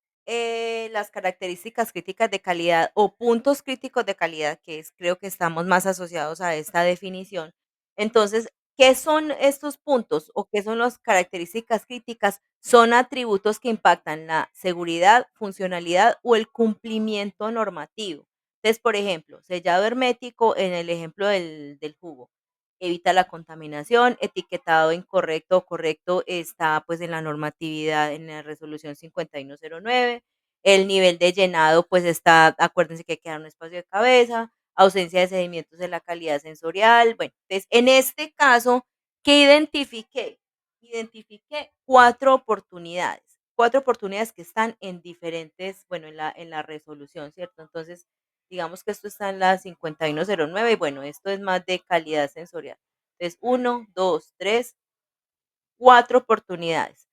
las características críticas de calidad o puntos críticos de calidad, que es creo que estamos más asociados a esta definición. Entonces, ¿qué son estos puntos o qué son las características críticas? Son atributos que impactan la seguridad, funcionalidad o el cumplimiento normativo. Entonces, por ejemplo, sellado hermético en el ejemplo del jugo evita la contaminación, etiquetado incorrecto o correcto está pues en la normatividad, en la resolución 5109, el nivel de llenado pues está, acuérdense que queda un espacio de cabeza, ausencia de sedimentos de la calidad sensorial, bueno, entonces en este caso, ¿qué identifiqué? Identifiqué cuatro oportunidades que están en diferentes, bueno, en la resolución, ¿cierto? Entonces, digamos que esto está en la 5109 y bueno, esto es más de calidad sensorial. Entonces, uno, 2, 3, 4 oportunidades.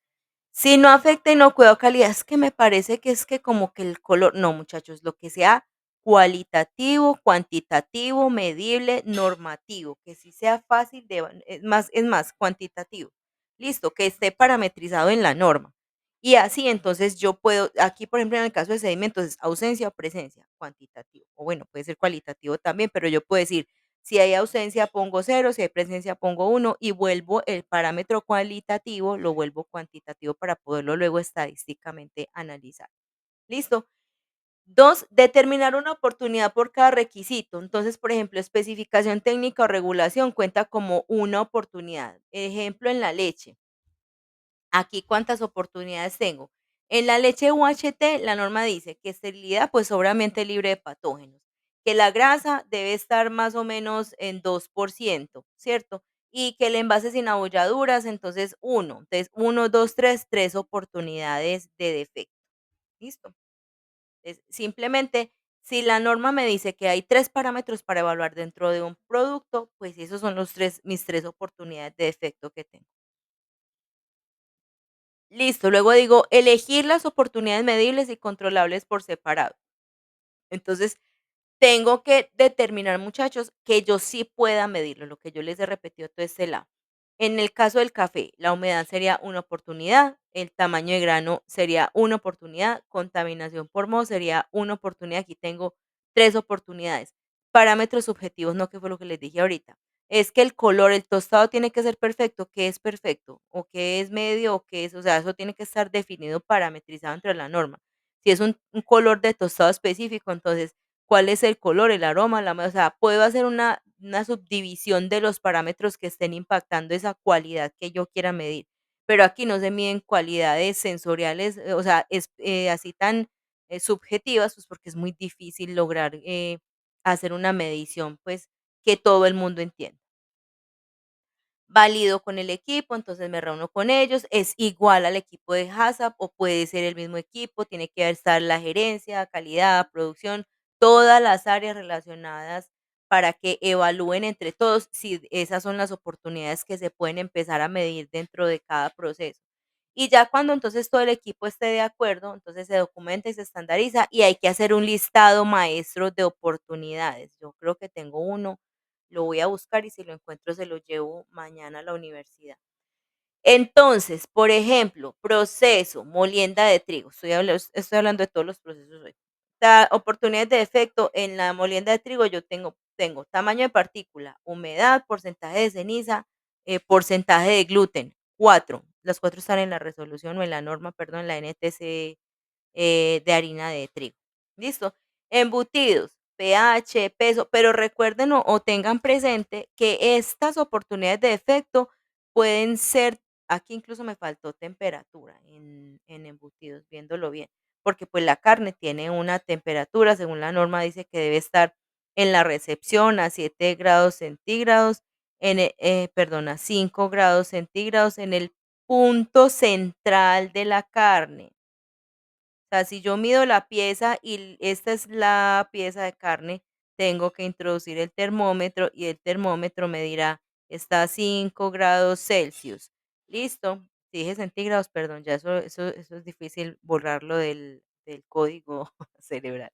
Si no afecta inocuidad o calidad, es que me parece que es que como que el color, no muchachos, lo que sea cualitativo, cuantitativo, medible, normativo, que sí sea fácil de, es más, cuantitativo. Listo, que esté parametrizado en la norma. Y así entonces yo puedo, aquí por ejemplo en el caso de sedimentos es ausencia o presencia, cuantitativo. O bueno, puede ser cualitativo también, pero yo puedo decir, si hay ausencia pongo cero, si hay presencia pongo uno y vuelvo el parámetro cualitativo, lo vuelvo cuantitativo para poderlo luego estadísticamente analizar. ¿Listo? Dos, determinar una oportunidad por cada requisito. Entonces, por ejemplo, especificación técnica o regulación cuenta como una oportunidad. Ejemplo, en la leche. Aquí, ¿cuántas oportunidades tengo? En la leche UHT, la norma dice que esterilidad, pues obviamente libre de patógenos, que la grasa debe estar más o menos en 2%, ¿cierto? Y que el envase sin abolladuras, entonces uno. Entonces, uno, dos, tres oportunidades de defecto. ¿Listo? Simplemente, si la norma me dice que hay 3 parámetros para evaluar dentro de un producto, pues esos son los 3 mis 3 oportunidades de defecto que tengo. Listo, luego digo, elegir las oportunidades medibles y controlables por separado. Entonces, tengo que determinar, muchachos, que yo sí pueda medirlo, lo que yo les he repetido todo este lado. En el caso del café, la humedad sería una oportunidad, el tamaño de grano sería una oportunidad, contaminación por moho sería una oportunidad. Aquí tengo 3 oportunidades. Parámetros subjetivos, no, que fue lo que les dije ahorita. Es que el color, el tostado tiene que ser perfecto. ¿Qué es perfecto? ¿O qué es medio? ¿O qué es? O sea, eso tiene que estar definido, parametrizado dentro de la norma. Si es un color de tostado específico, entonces cuál es el color, el aroma, o sea, puedo hacer una subdivisión de los parámetros que estén impactando esa cualidad que yo quiera medir. Pero aquí no se miden cualidades sensoriales, o sea, así tan subjetivas, pues porque es muy difícil lograr hacer una medición, pues que todo el mundo entienda. Valido con el equipo, entonces me reúno con ellos, es igual al equipo de HACCP o puede ser el mismo equipo, tiene que estar la gerencia, calidad, producción, todas las áreas relacionadas para que evalúen entre todos si esas son las oportunidades que se pueden empezar a medir dentro de cada proceso. Y ya cuando entonces todo el equipo esté de acuerdo, entonces se documenta y se estandariza y hay que hacer un listado maestro de oportunidades. Yo creo que tengo uno, lo voy a buscar y si lo encuentro se lo llevo mañana a la universidad. Entonces, por ejemplo, proceso, molienda de trigo. Estoy hablando de todos los procesos hoy. Oportunidades de efecto en la molienda de trigo, yo tengo tamaño de partícula, humedad, porcentaje de ceniza, porcentaje de gluten. Cuatro. Las cuatro están en la resolución o en la norma, perdón, en la NTC de harina de trigo. ¿Listo? Embutidos, pH, peso, pero recuerden o tengan presente que estas oportunidades de efecto pueden ser, aquí incluso me faltó temperatura en embutidos, viéndolo bien, porque pues la carne tiene una temperatura, según la norma dice que debe estar en la recepción a 7 grados centígrados, perdón, a 5 grados centígrados en el punto central de la carne. O sea, si yo mido la pieza y esta es la pieza de carne, tengo que introducir el termómetro y el termómetro me dirá, está a 5 grados Celsius. ¿Listo? Si dije centígrados, perdón, ya eso es difícil borrarlo del código cerebral.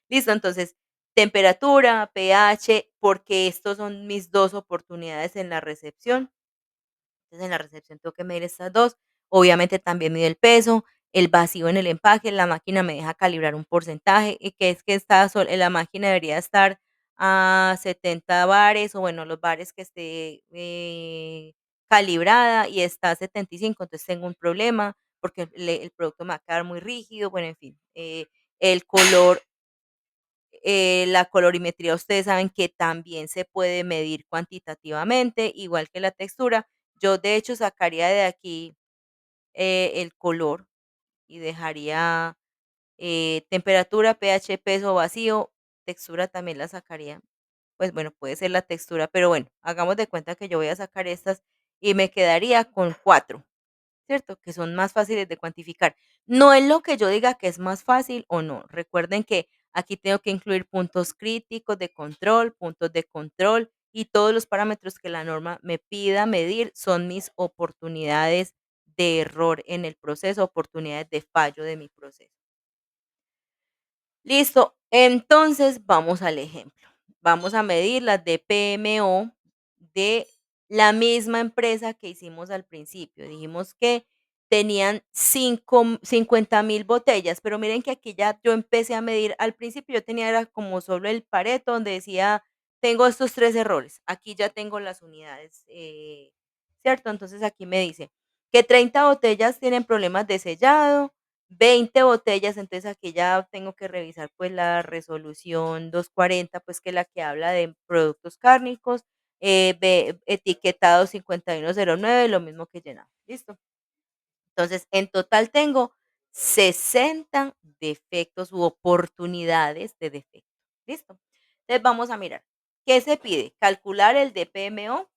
Listo, entonces, temperatura, pH, porque estos son mis dos oportunidades en la recepción. Entonces, en la recepción tengo que medir estas 2. Obviamente, también mido el peso, el vacío en el empaque, la máquina me deja calibrar un porcentaje, y que es que la máquina debería estar a 70 bares, o bueno, los bares que esté, calibrada y está a 75, entonces tengo un problema, porque el producto me va a quedar muy rígido, bueno, en fin, el color la colorimetría, ustedes saben que también se puede medir cuantitativamente, igual que la textura. Yo, de hecho, sacaría de aquí el color y dejaría temperatura, pH, peso, vacío, textura también la sacaría. Pues bueno, puede ser la textura, pero bueno, hagamos de cuenta que yo voy a sacar estas y me quedaría con 4. ¿Cierto? Que son más fáciles de cuantificar. No es lo que yo diga que es más fácil o no. Recuerden que aquí tengo que incluir puntos críticos de control, puntos de control y todos los parámetros que la norma me pida medir son mis oportunidades de error en el proceso, oportunidades de fallo de mi proceso. Listo, entonces vamos al ejemplo. Vamos a medir las de PMO de la misma empresa que hicimos al principio. Dijimos que tenían 50.000 botellas, pero miren que aquí ya yo empecé a medir. Al principio yo tenía era como solo el Pareto donde decía, tengo estos 3 errores. Aquí ya tengo las unidades, ¿cierto? Entonces aquí me dice que 30 botellas tienen problemas de sellado, 20 botellas, entonces aquí ya tengo que revisar pues la resolución 240, pues que es la que habla de productos cárnicos, etiquetado 5109, lo mismo que llenado. ¿Listo? Entonces, en total tengo 60 defectos u oportunidades de defecto. ¿Listo? Entonces vamos a mirar. ¿Qué se pide? Calcular el DPMO,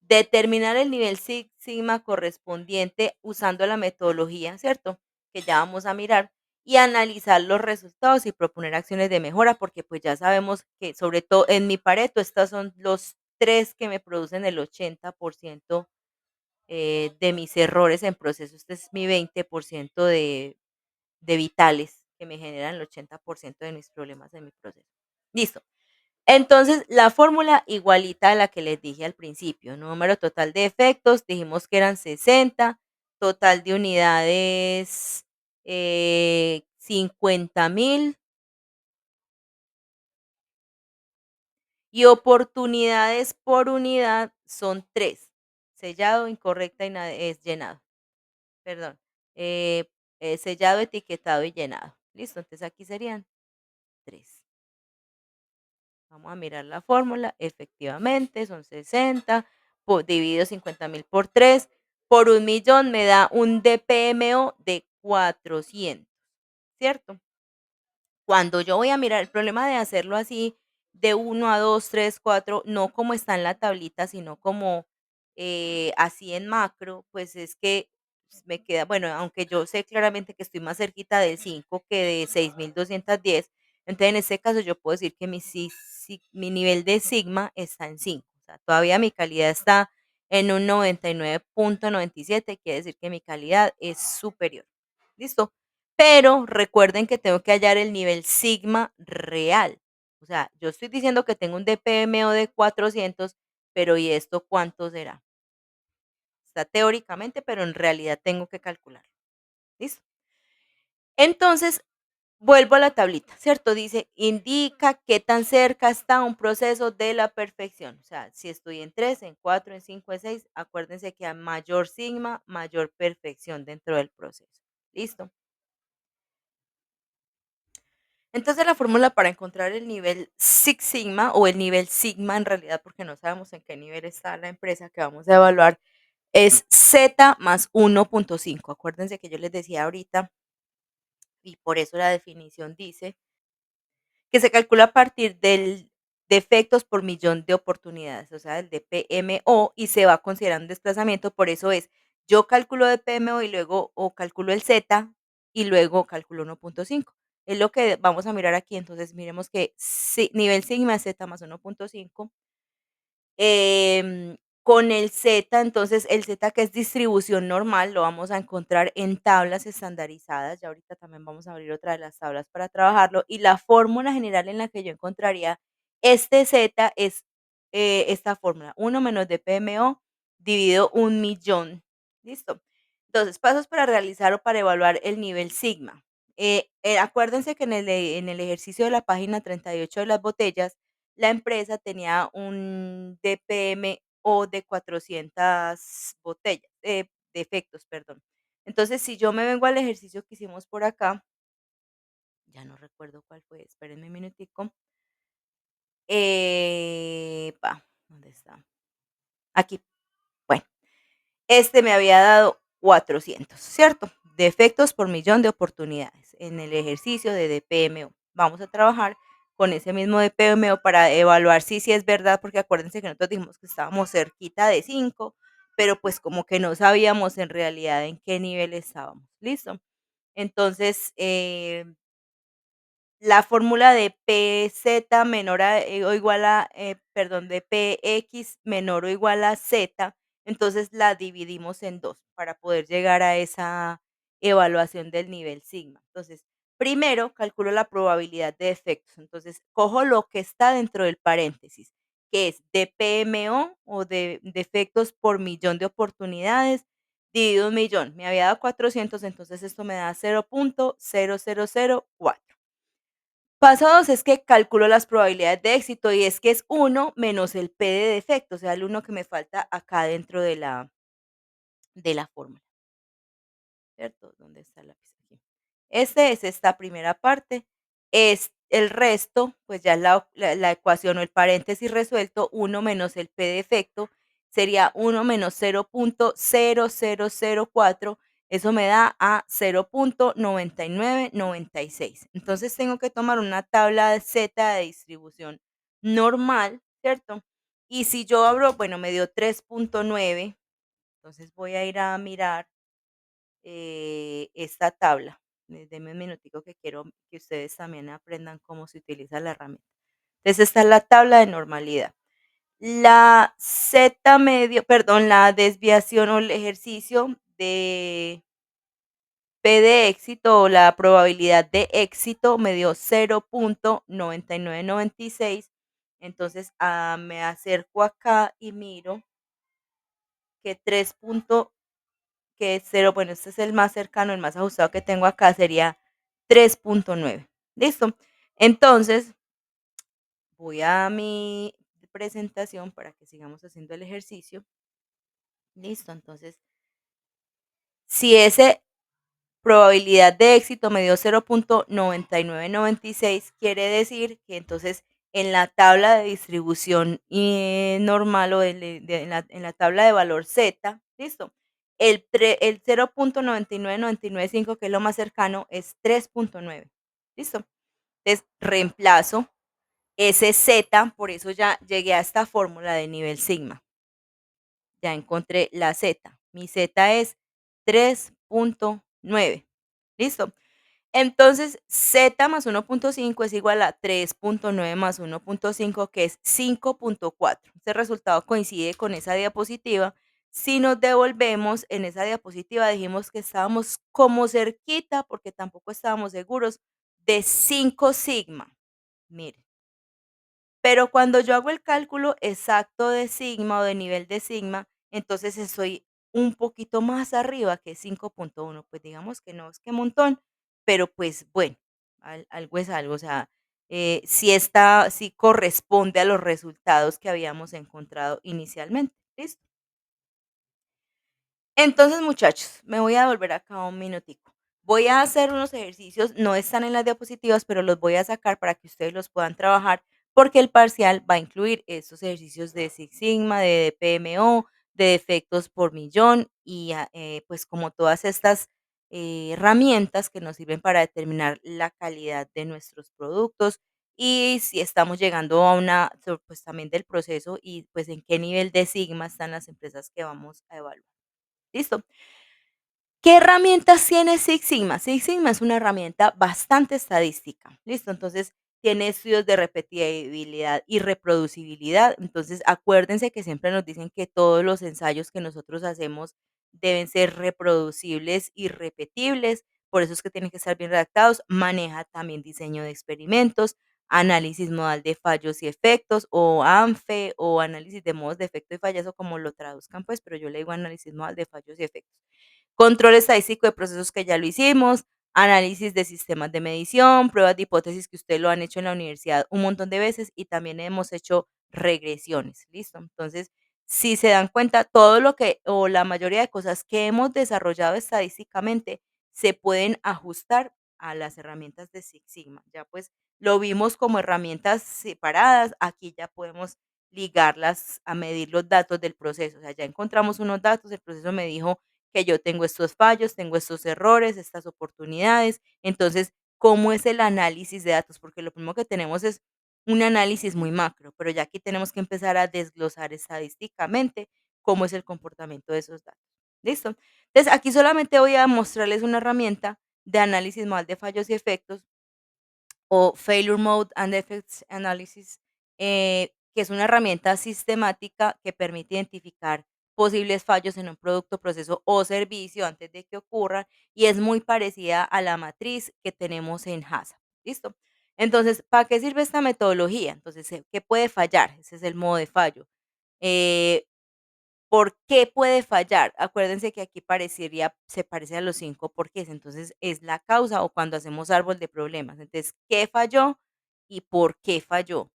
determinar el nivel sigma correspondiente usando la metodología, ¿cierto? Que ya vamos a mirar y analizar los resultados y proponer acciones de mejora, porque pues ya sabemos que sobre todo en mi Pareto, estos son los 3 que me producen el 80% de mis errores en proceso. Este es mi 20% de vitales que me generan el 80% de mis problemas en mi proceso. Listo. Entonces, la fórmula igualita a la que les dije al principio, número total de efectos, dijimos que eran 60, total de unidades 50.000 y oportunidades por unidad son 3. Sellado, incorrecta y es llenado. Perdón. eh, sellado, etiquetado y llenado. Listo, entonces aquí serían 3. Vamos a mirar la fórmula. Efectivamente, son 60 dividido 50.000 por 3 por 1.000.000 me da un DPMO de 400, ¿cierto? Cuando yo voy a mirar el problema de hacerlo así, de 1 a 2, 3, 4, no como está en la tablita, sino como así en macro, pues es que me queda, bueno, aunque yo sé claramente que estoy más cerquita de 5 que de 6.210, entonces en este caso yo puedo decir que mi nivel de sigma está en 5, o sea, todavía mi calidad está en un 99.97, quiere decir que mi calidad es superior. ¿Listo? Pero recuerden que tengo que hallar el nivel sigma real. O sea, yo estoy diciendo que tengo un DPMO de 400, pero ¿y esto cuánto será? Está teóricamente, pero en realidad tengo que calcular. ¿Listo? Entonces, vuelvo a la tablita, ¿cierto? Dice, indica qué tan cerca está un proceso de la perfección. O sea, si estoy en 3, en 4, en 5, en 6, acuérdense que a mayor sigma, mayor perfección dentro del proceso. ¿Listo? Entonces la fórmula para encontrar el nivel Six Sigma o el nivel Sigma en realidad, porque no sabemos en qué nivel está la empresa que vamos a evaluar, es Z más 1.5. Acuérdense que yo les decía ahorita, y por eso la definición dice que se calcula a partir del defectos por millón de oportunidades, o sea, el de PMO, y se va considerando desplazamiento, por eso es, yo calculo de PMO y luego, o calculo el Z y luego calculo 1.5. Es lo que vamos a mirar aquí, entonces miremos que nivel sigma es Z más 1.5. Con el Z, entonces el Z que es distribución normal, lo vamos a encontrar en tablas estandarizadas. Ya ahorita también vamos a abrir otra de las tablas para trabajarlo. Y la fórmula general en la que yo encontraría este Z es esta fórmula, 1 menos DPMO dividido 1.000.000. ¿Listo? Entonces, pasos para realizar o para evaluar el nivel sigma. Acuérdense que en el ejercicio de la página 38 de las botellas, la empresa tenía un DPMO de 400 botellas, defectos, perdón. Entonces, si yo me vengo al ejercicio que hicimos por acá, ya no recuerdo cuál fue, espérenme un minutico. ¿Dónde está? Aquí. Bueno, este me había dado 400, ¿cierto? Defectos por millón de oportunidades en el ejercicio de DPMO. Vamos a trabajar con ese mismo DPMO para evaluar si es verdad, porque acuérdense que nosotros dijimos que estábamos cerquita de 5, pero pues como que no sabíamos en realidad en qué nivel estábamos. ¿Listo? Entonces, la fórmula de PZ menor o igual a, perdón, de PX menor o igual a Z, entonces la dividimos en dos para poder llegar a esa evaluación del nivel sigma. Entonces, primero calculo la probabilidad de efectos. Entonces, cojo lo que está dentro del paréntesis, que es DPMO o de defectos por millón de oportunidades, dividido un millón. Me había dado 400, entonces esto me da 0.0004. Paso 2 es que calculo las probabilidades de éxito y es que es uno menos el P de defecto, o sea, el uno que me falta acá dentro de la fórmula, ¿cierto? ¿Dónde está el lápiz? Aquí. Este es esta primera parte. Es el resto, pues ya la ecuación o el paréntesis resuelto, uno menos el P de defecto sería uno menos 0.0004. Eso me da a 0.9996. Entonces tengo que tomar una tabla de Z de distribución normal, ¿cierto? Y si yo abro, bueno, me dio 3.9, entonces voy a ir a mirar esta tabla. Denme un minutico que quiero que ustedes también aprendan cómo se utiliza la herramienta. Entonces, esta es la tabla de normalidad. La Z medio, perdón, la desviación o el ejercicio de P de éxito o la probabilidad de éxito me dio 0.9996. Entonces, me acerco acá y miro que 3 punto que es 0, bueno, este es el más cercano, el más ajustado que tengo acá sería 3,9. ¿Listo? Entonces, voy a mi presentación para que sigamos haciendo el ejercicio. Listo, entonces, si ese probabilidad de éxito me dio 0,9996, quiere decir que entonces en la tabla de distribución normal o en la tabla de valor Z, ¿listo? El 0,999995, que es lo más cercano, es 3,9. ¿Listo? Entonces reemplazo ese Z, por eso ya llegué a esta fórmula de nivel sigma. Ya encontré la Z. Mi Z es 3,9. ¿Listo? Entonces, Z más 1,5 es igual a 3,9 más 1,5, que es 5,4. Este resultado coincide con esa diapositiva. Si nos devolvemos en esa diapositiva, dijimos que estábamos como cerquita, porque tampoco estábamos seguros, de 5 sigma. Miren. Pero cuando yo hago el cálculo exacto de sigma o de nivel de sigma, entonces estoy un poquito más arriba que 5,1. Pues digamos que no es que montón, pero pues bueno, algo es algo. O sea, sí corresponde a los resultados que habíamos encontrado inicialmente. ¿Listo? Entonces, muchachos, me voy a volver acá un minutico. Voy a hacer unos ejercicios, no están en las diapositivas, pero los voy a sacar para que ustedes los puedan trabajar, porque el parcial va a incluir estos ejercicios de Six Sigma, de PMO, de defectos por millón y pues como todas estas herramientas que nos sirven para determinar la calidad de nuestros productos y si estamos llegando a pues también del proceso y pues en qué nivel de Sigma están las empresas que vamos a evaluar. ¿Listo? ¿Qué herramientas tiene Six Sigma? Six Sigma es una herramienta bastante estadística, ¿listo? Entonces, tiene estudios de repetibilidad y reproducibilidad. Entonces, acuérdense que siempre nos dicen que todos los ensayos que nosotros hacemos deben ser reproducibles y repetibles. Por eso es que tienen que estar bien redactados. Maneja también diseño de experimentos, análisis modal de fallos y efectos, o ANFE, o análisis de modos de efecto y fallas, o como lo traduzcan, pues, pero yo le digo análisis modal de fallos y efectos. Control estadístico de procesos, que ya lo hicimos, análisis de sistemas de medición, pruebas de hipótesis, que ustedes lo han hecho en la universidad un montón de veces, y también hemos hecho regresiones, ¿listo? Entonces, si se dan cuenta, todo lo que, o la mayoría de cosas que hemos desarrollado estadísticamente, se pueden ajustar a las herramientas de Six Sigma. Ya pues lo vimos como herramientas separadas, aquí ya podemos ligarlas a medir los datos del proceso. O sea, ya encontramos unos datos, el proceso me dijo que yo tengo estos fallos, tengo estos errores, estas oportunidades. Entonces, ¿cómo es el análisis de datos? Porque lo primero que tenemos es un análisis muy macro, pero ya aquí tenemos que empezar a desglosar estadísticamente cómo es el comportamiento de esos datos. ¿Listo? Entonces, aquí solamente voy a mostrarles una herramienta de análisis manual de fallos y efectos, o Failure Mode and Effects Analysis, que es una herramienta sistemática que permite identificar posibles fallos en un producto, proceso o servicio antes de que ocurran, y es muy parecida a la matriz que tenemos en HACCP. ¿Listo? Entonces, ¿para qué sirve esta metodología? Entonces, ¿qué puede fallar? Ese es el modo de fallo. Eh, ¿Por qué puede fallar? Acuérdense que aquí se parece a los 5 porqués, entonces es la causa, o cuando hacemos árbol de problemas. Entonces, ¿qué falló y por qué falló?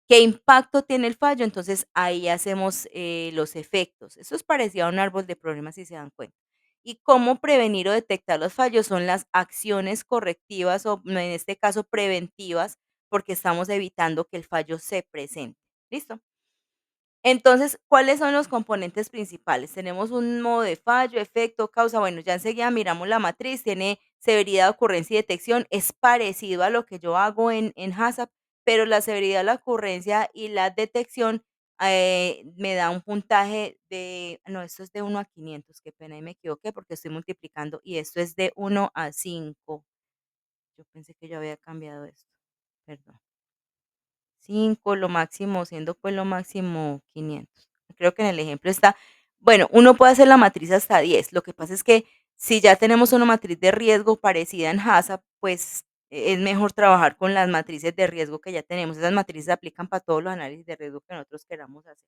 ¿Qué impacto tiene el fallo? Entonces ahí hacemos los efectos. Eso es parecido a un árbol de problemas, si se dan cuenta. Y cómo prevenir o detectar los fallos son las acciones correctivas, o en este caso preventivas, porque estamos evitando que el fallo se presente. ¿Listo? Entonces, ¿cuáles son los componentes principales? Tenemos un modo de fallo, efecto, causa. Bueno, ya enseguida miramos la matriz, tiene severidad, ocurrencia y detección. Es parecido a lo que yo hago en HACCP, pero la severidad, la ocurrencia y la detección me da un puntaje de, no, esto es de 1 a 500, qué pena, ahí me equivoqué porque estoy multiplicando, y esto es de 1 a 5. Yo pensé que yo había cambiado esto, perdón. 5 lo máximo, siendo pues lo máximo 500. Creo que en el ejemplo está, bueno, uno puede hacer la matriz hasta 10. Lo que pasa es que si ya tenemos una matriz de riesgo parecida en HACCP, pues es mejor trabajar con las matrices de riesgo que ya tenemos. Esas matrices se aplican para todos los análisis de riesgo que nosotros queramos hacer.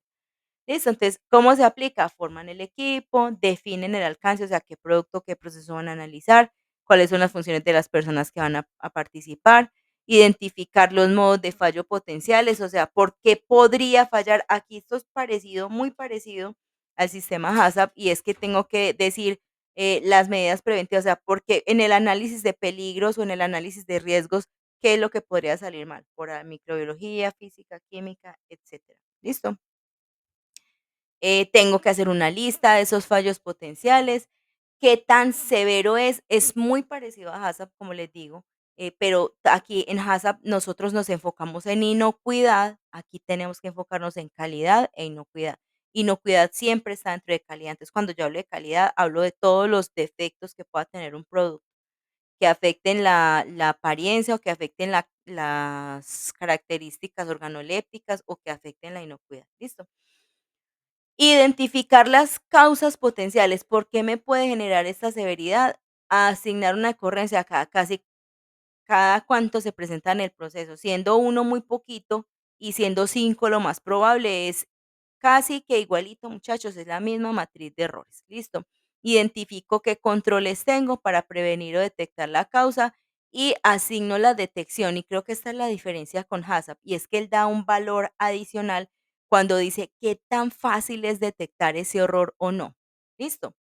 Listo, entonces, ¿cómo se aplica? Forman el equipo, definen el alcance, o sea, qué producto, qué proceso van a analizar, cuáles son las funciones de las personas que van a participar, identificar los modos de fallo potenciales, o sea, por qué podría fallar. Aquí esto es parecido, muy parecido al sistema HACCP, y es que tengo que decir las medidas preventivas, o sea, porque en el análisis de peligros o en el análisis de riesgos, ¿qué es lo que podría salir mal? Por microbiología, física, química, etcétera. ¿Listo? Tengo que hacer una lista de esos fallos potenciales. ¿Qué tan severo es? Es muy parecido a HACCP, como les digo, pero aquí en HACCP nosotros nos enfocamos en inocuidad, aquí tenemos que enfocarnos en calidad e inocuidad. Inocuidad siempre está dentro de calidad. Entonces, cuando yo hablo de calidad, hablo de todos los defectos que pueda tener un producto, que afecten la apariencia o que afecten las características organolépticas o que afecten la inocuidad. ¿Listo? Identificar las causas potenciales. ¿Por qué me puede generar esta severidad? Asignar una ocurrencia cada cuánto se presenta en el proceso, siendo uno muy poquito y siendo 5 lo más probable es casi que igualito, muchachos, es la misma matriz de errores. Listo. Identifico qué controles tengo para prevenir o detectar la causa y asigno la detección. Y creo que esta es la diferencia con HACCP, y es que él da un valor adicional cuando dice qué tan fácil es detectar ese error o no. Listo.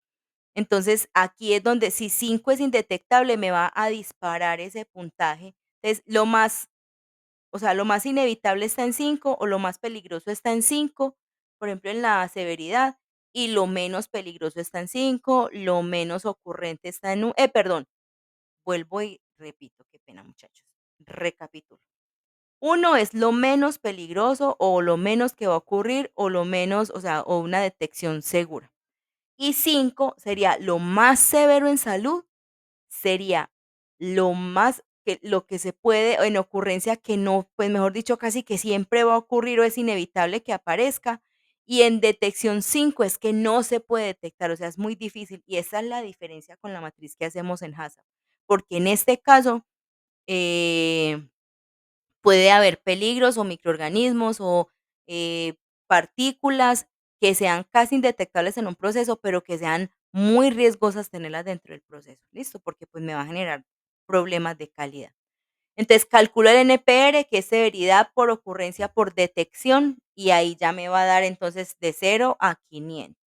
Entonces, aquí es donde si 5 es indetectable, me va a disparar ese puntaje. Entonces, o sea, lo más inevitable está en 5 o lo más peligroso está en 5, por ejemplo, en la severidad, y lo menos peligroso está en 5, lo menos ocurrente está en perdón, vuelvo y repito, qué pena, muchachos. Recapitulo. Uno es lo menos peligroso o lo menos que va a ocurrir o lo menos, o sea, o una detección segura. Y 5 sería lo más severo en salud, sería lo que se puede en ocurrencia que no, pues mejor dicho, casi que siempre va a ocurrir o es inevitable que aparezca. Y en detección 5 es que no se puede detectar, o sea, es muy difícil. Y esa es la diferencia con la matriz que hacemos en HACCP. Porque en este caso, eh, puede haber peligros o microorganismos o partículas que sean casi indetectables en un proceso, pero que sean muy riesgosas tenerlas dentro del proceso. ¿Listo? Porque pues me va a generar problemas de calidad. Entonces calculo el NPR, que es severidad por ocurrencia por detección, y ahí ya me va a dar entonces de 0 a 500.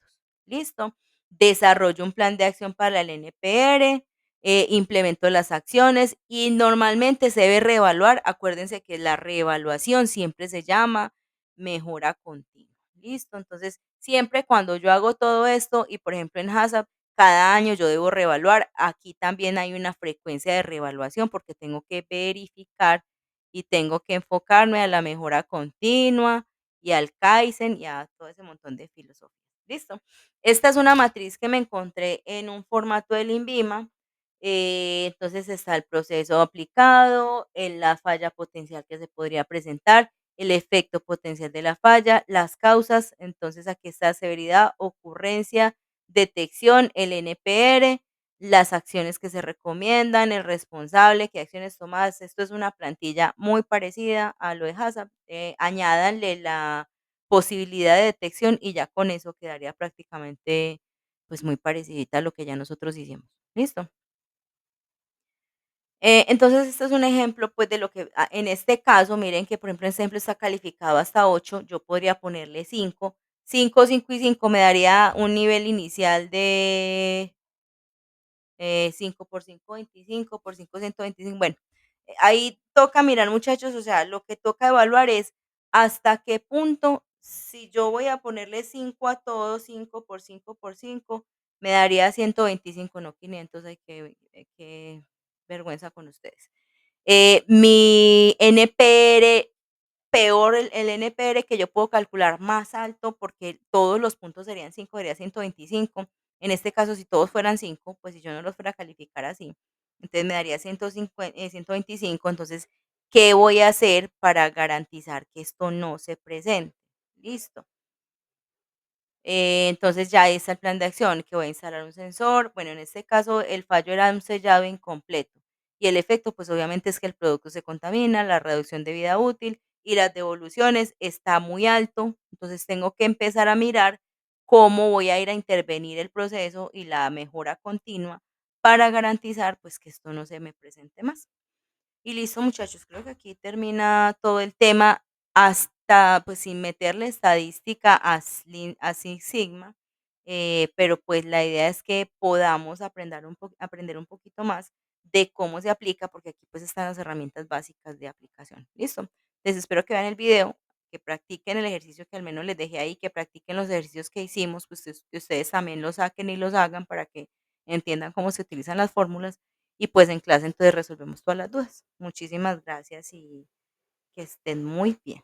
¿Listo? Desarrollo un plan de acción para el NPR, implemento las acciones y normalmente se debe reevaluar. Acuérdense que la reevaluación siempre se llama mejora continua. ¿Listo? Entonces, siempre cuando yo hago todo esto y por ejemplo en HACCP cada año yo debo reevaluar. Aquí también hay una frecuencia de reevaluación porque tengo que verificar y tengo que enfocarme a la mejora continua y al Kaizen y a todo ese montón de filosofía. ¿Listo? Esta es una matriz que me encontré en un formato del INVIMA. Entonces está el proceso aplicado, la falla potencial que se podría presentar, el efecto potencial de la falla, las causas. Entonces aquí está severidad, ocurrencia, detección, el NPR, las acciones que se recomiendan, el responsable, qué acciones tomadas. Esto es una plantilla muy parecida a lo de HACCP. Añádanle la posibilidad de detección y ya con eso quedaría prácticamente pues muy parecidita a lo que ya nosotros hicimos. ¿Listo? Entonces, este es un ejemplo, pues, de lo que en este caso, miren que, por ejemplo, en este ejemplo está calificado hasta 8, yo podría ponerle 5, 5, 5 y 5 me daría un nivel inicial de 5 por 5, 25, por 5, 125. Bueno, ahí toca mirar, muchachos, o sea, lo que toca evaluar es hasta qué punto, si yo voy a ponerle 5 a todos, 5 por 5 por 5, me daría 125, no 500. Ay, qué vergüenza con ustedes. Mi NPR, peor el NPR que yo puedo calcular más alto, porque todos los puntos serían 5, sería 125. En este caso, si todos fueran 5, pues si yo no los fuera a calificar así, entonces me daría 150, 125. Entonces, ¿qué voy a hacer para garantizar que esto no se presente? Listo. Entonces ya ahí está el plan de acción, que voy a instalar un sensor. Bueno, en este caso el fallo era un sellado incompleto. y el efecto, pues obviamente es que el producto se contamina, la reducción de vida útil y las devoluciones está muy alto. Entonces tengo que empezar a mirar cómo voy a ir a intervenir el proceso y la mejora continua para garantizar pues que esto no se me presente más. Y listo, muchachos, creo que aquí termina todo el tema hasta, pues, sin meterle estadística a Six Sigma, pero, pues, la idea es que podamos aprender un poquito más de cómo se aplica, porque aquí, pues, están las herramientas básicas de aplicación. Listo. Les espero que vean el video, que practiquen el ejercicio que al menos les dejé ahí, que practiquen los ejercicios que hicimos, pues, que ustedes también los saquen y los hagan para que entiendan cómo se utilizan las fórmulas y pues en clase entonces resolvemos todas las dudas. Muchísimas gracias y que estén muy bien.